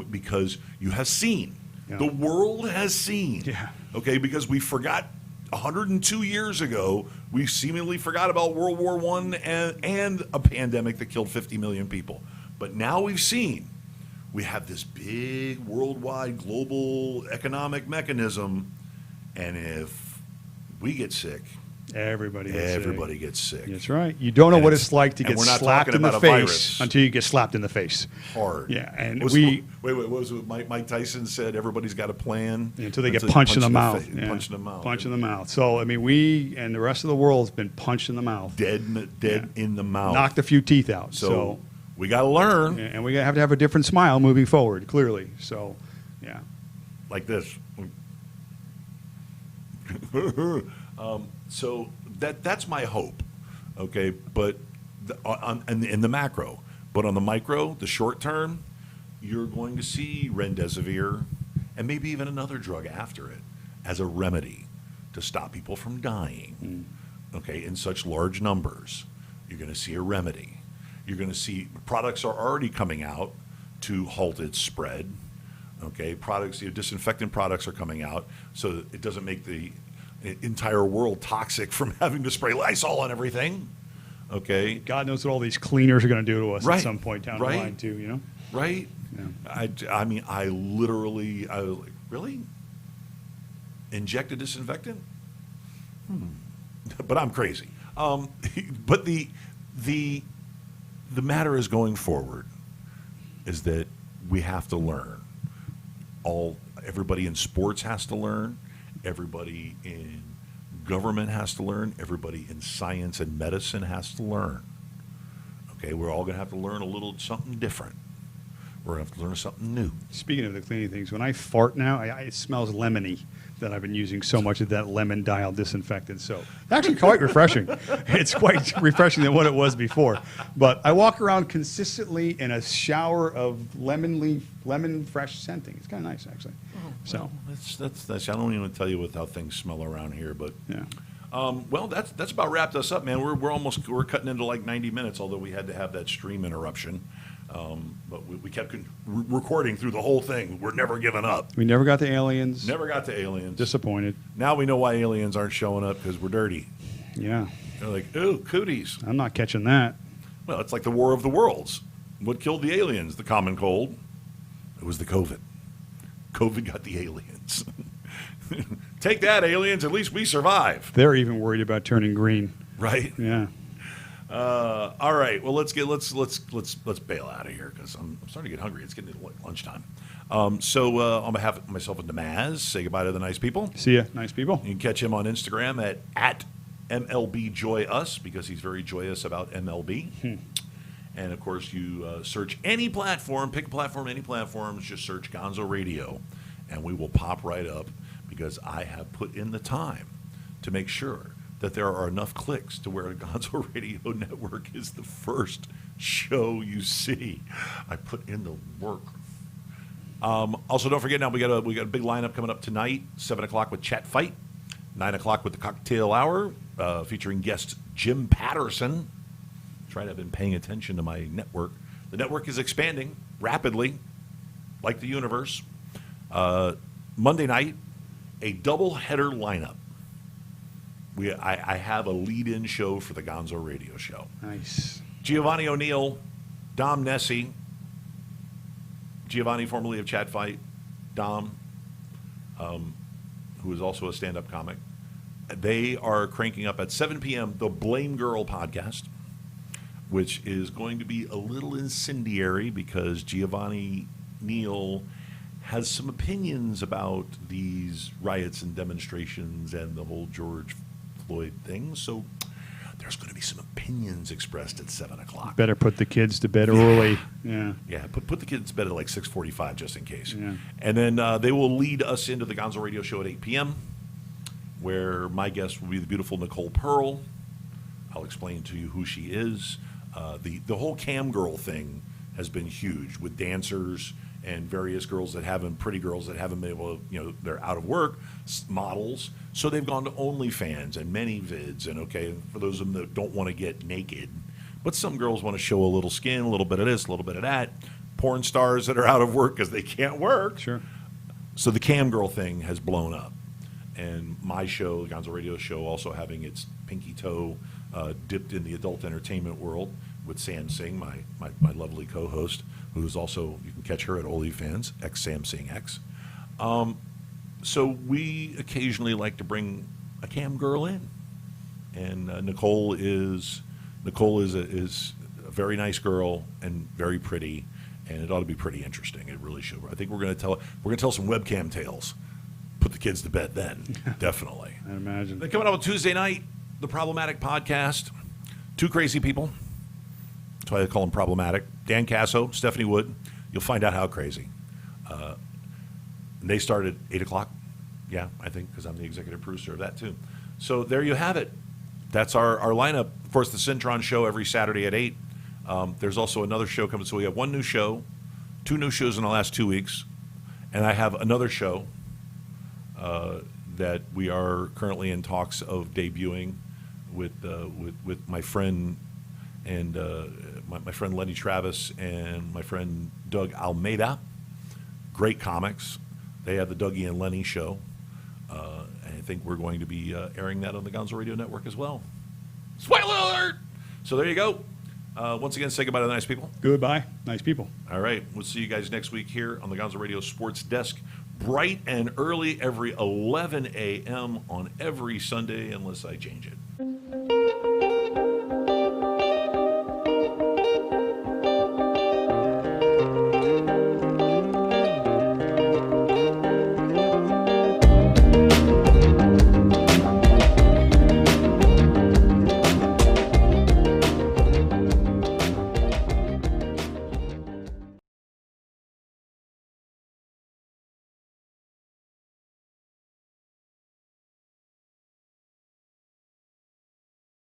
because you have seen, Yeah. the world has seen, Yeah. okay, because we forgot 102 years ago, we seemingly forgot about World War I and a pandemic that killed 50 million people. But now we have this big worldwide global economic mechanism, and if we get sick, everybody gets sick. That's right. You don't know And what it's like to and get we're not slapped talking in the about a face virus. until you get slapped in the face. Hard. Yeah, and wait, what was it? Mike Tyson said everybody's got a plan until they get punched in the mouth. Yeah. Punched in the mouth. Punch in the mouth. So, I mean, we and the rest of the world has been punched in the mouth. Dead in the mouth. Knocked a few teeth out. So we got to learn. And we have to have a different smile moving forward, clearly. So, yeah. Like this. So that's my hope, okay? But in the macro, but on the micro, the short term, you're going to see remdesivir and maybe even another drug after it as a remedy to stop people from dying, okay, in such large numbers. You're going to see a remedy. You're going to see products are already coming out to halt its spread, okay? Disinfectant products are coming out so that it doesn't make the entire world toxic from having to spray Lysol on everything. Okay. God knows what all these cleaners are going to do to us Right. at some point down the line, too, you know? Right? Yeah. I mean, I was like, really? Inject a disinfectant? But I'm crazy. But the matter is going forward is that we have to learn. Everybody in sports has to learn. Everybody in government has to learn. Everybody in science and medicine has to learn. Okay, we're all going to have to learn a little something different. We're going to have to learn something new. Speaking of the cleaning things, when I fart now, it smells lemony that I've been using so much of that lemon dial disinfectant. So actually quite refreshing. It's quite refreshing than what it was before. But I walk around consistently in a shower of lemon fresh scenting. It's kind of nice, actually. So That's I don't even tell you how things smell around here, but yeah. well, that's about wrapped us up, man. We're cutting into like 90 minutes, although we had to have that stream interruption. But we kept recording through the whole thing. We're never giving up. We never got to aliens. Never got to aliens. Disappointed. Now we know why aliens aren't showing up, because we're dirty. Yeah. They're like, ooh, cooties. I'm not catching that. Well, it's like the War of the Worlds. What killed the aliens? The common cold. It was the COVID. COVID got the aliens. Take that, aliens. At least we survive. They're even worried about turning green. Right? Yeah. All right. Well, let's bail out of here, because I'm starting to get hungry. It's getting to lunchtime. So on behalf of myself and Da Mazz, say goodbye to the nice people. See ya, nice people. You can catch him on Instagram at MLBJoyUs, because he's very joyous about MLB. And, of course, you search any platform, pick a platform, any platforms, just search Gonzo Radio, and we will pop right up, because I have put in the time to make sure that there are enough clicks to where Gonzo Radio Network is the first show you see. I put in the work. Also, don't forget, now we got a big lineup coming up tonight, 7 o'clock with Chat Fight, 9 o'clock with the Cocktail Hour, featuring guest Jim Patterson. That's right, I've been paying attention to my network. The network is expanding rapidly, like the universe. Monday night, a double-header lineup. I have a lead-in show for the Gonzo Radio Show. Nice. Giovanni O'Neill, Dom Nessie, Giovanni, formerly of Chat Fight, Dom, who is also a stand-up comic. They are cranking up at 7 p.m. the Blame Girl podcast, which is going to be a little incendiary, because Giovanni Neal has some opinions about these riots and demonstrations and the whole George Floyd thing. So there's going to be some opinions expressed at 7 o'clock. Better put the kids to bed early. Yeah. Yeah, put the kids to bed at like 6:45 just in case. Yeah. And then they will lead us into the Gonzo Radio Show at 8 p.m., where my guest will be the beautiful Nicole Pearl. I'll explain to you who she is. The whole cam girl thing has been huge, with dancers and various girls that haven't, pretty girls that haven't been able to, they're out of work, models. So they've gone to OnlyFans and many vids. And okay, for those of them that don't want to get naked, but some girls want to show a little skin, a little bit of this, a little bit of that. Porn stars that are out of work because they can't work. Sure. So the cam girl thing has blown up. and my show, Gonzo Radio Show, also having its pinky toe dipped in the adult entertainment world with Sam Singh, my lovely co-host, who is also, you can catch her at OnlyFans, Sam Singh X. So we occasionally like to bring a cam girl in, and Nicole is a very nice girl and very pretty, and it ought to be pretty interesting. It really should. I think we're going to tell some webcam tales. Put the kids to bed then, definitely. I imagine. Then coming up on Tuesday night, the Problematic Podcast. Two crazy people. That's why I call them problematic. Dan Casso, Stephanie Wood. You'll find out how crazy. And they start at 8 o'clock. Yeah, I think, because I'm the executive producer of that too. So there you have it. That's our lineup. Of course, the Syntron show every Saturday at 8. There's also another show coming. So we have one new show, 2 new shows in the last 2 weeks. And I have another show that we are currently in talks of debuting with my friend and my friend Lenny Travis and my friend Doug Almeida. Great comics. They have the Dougie and Lenny show. And I think we're going to be airing that on the Gonzo Radio Network as well. Spoiler alert! So there you go. Once again, say goodbye to the nice people. Goodbye. Nice people. All right. We'll see you guys next week here on the Gonzo Radio Sports Desk. Bright and early every 11 a.m. on every Sunday, unless I change it.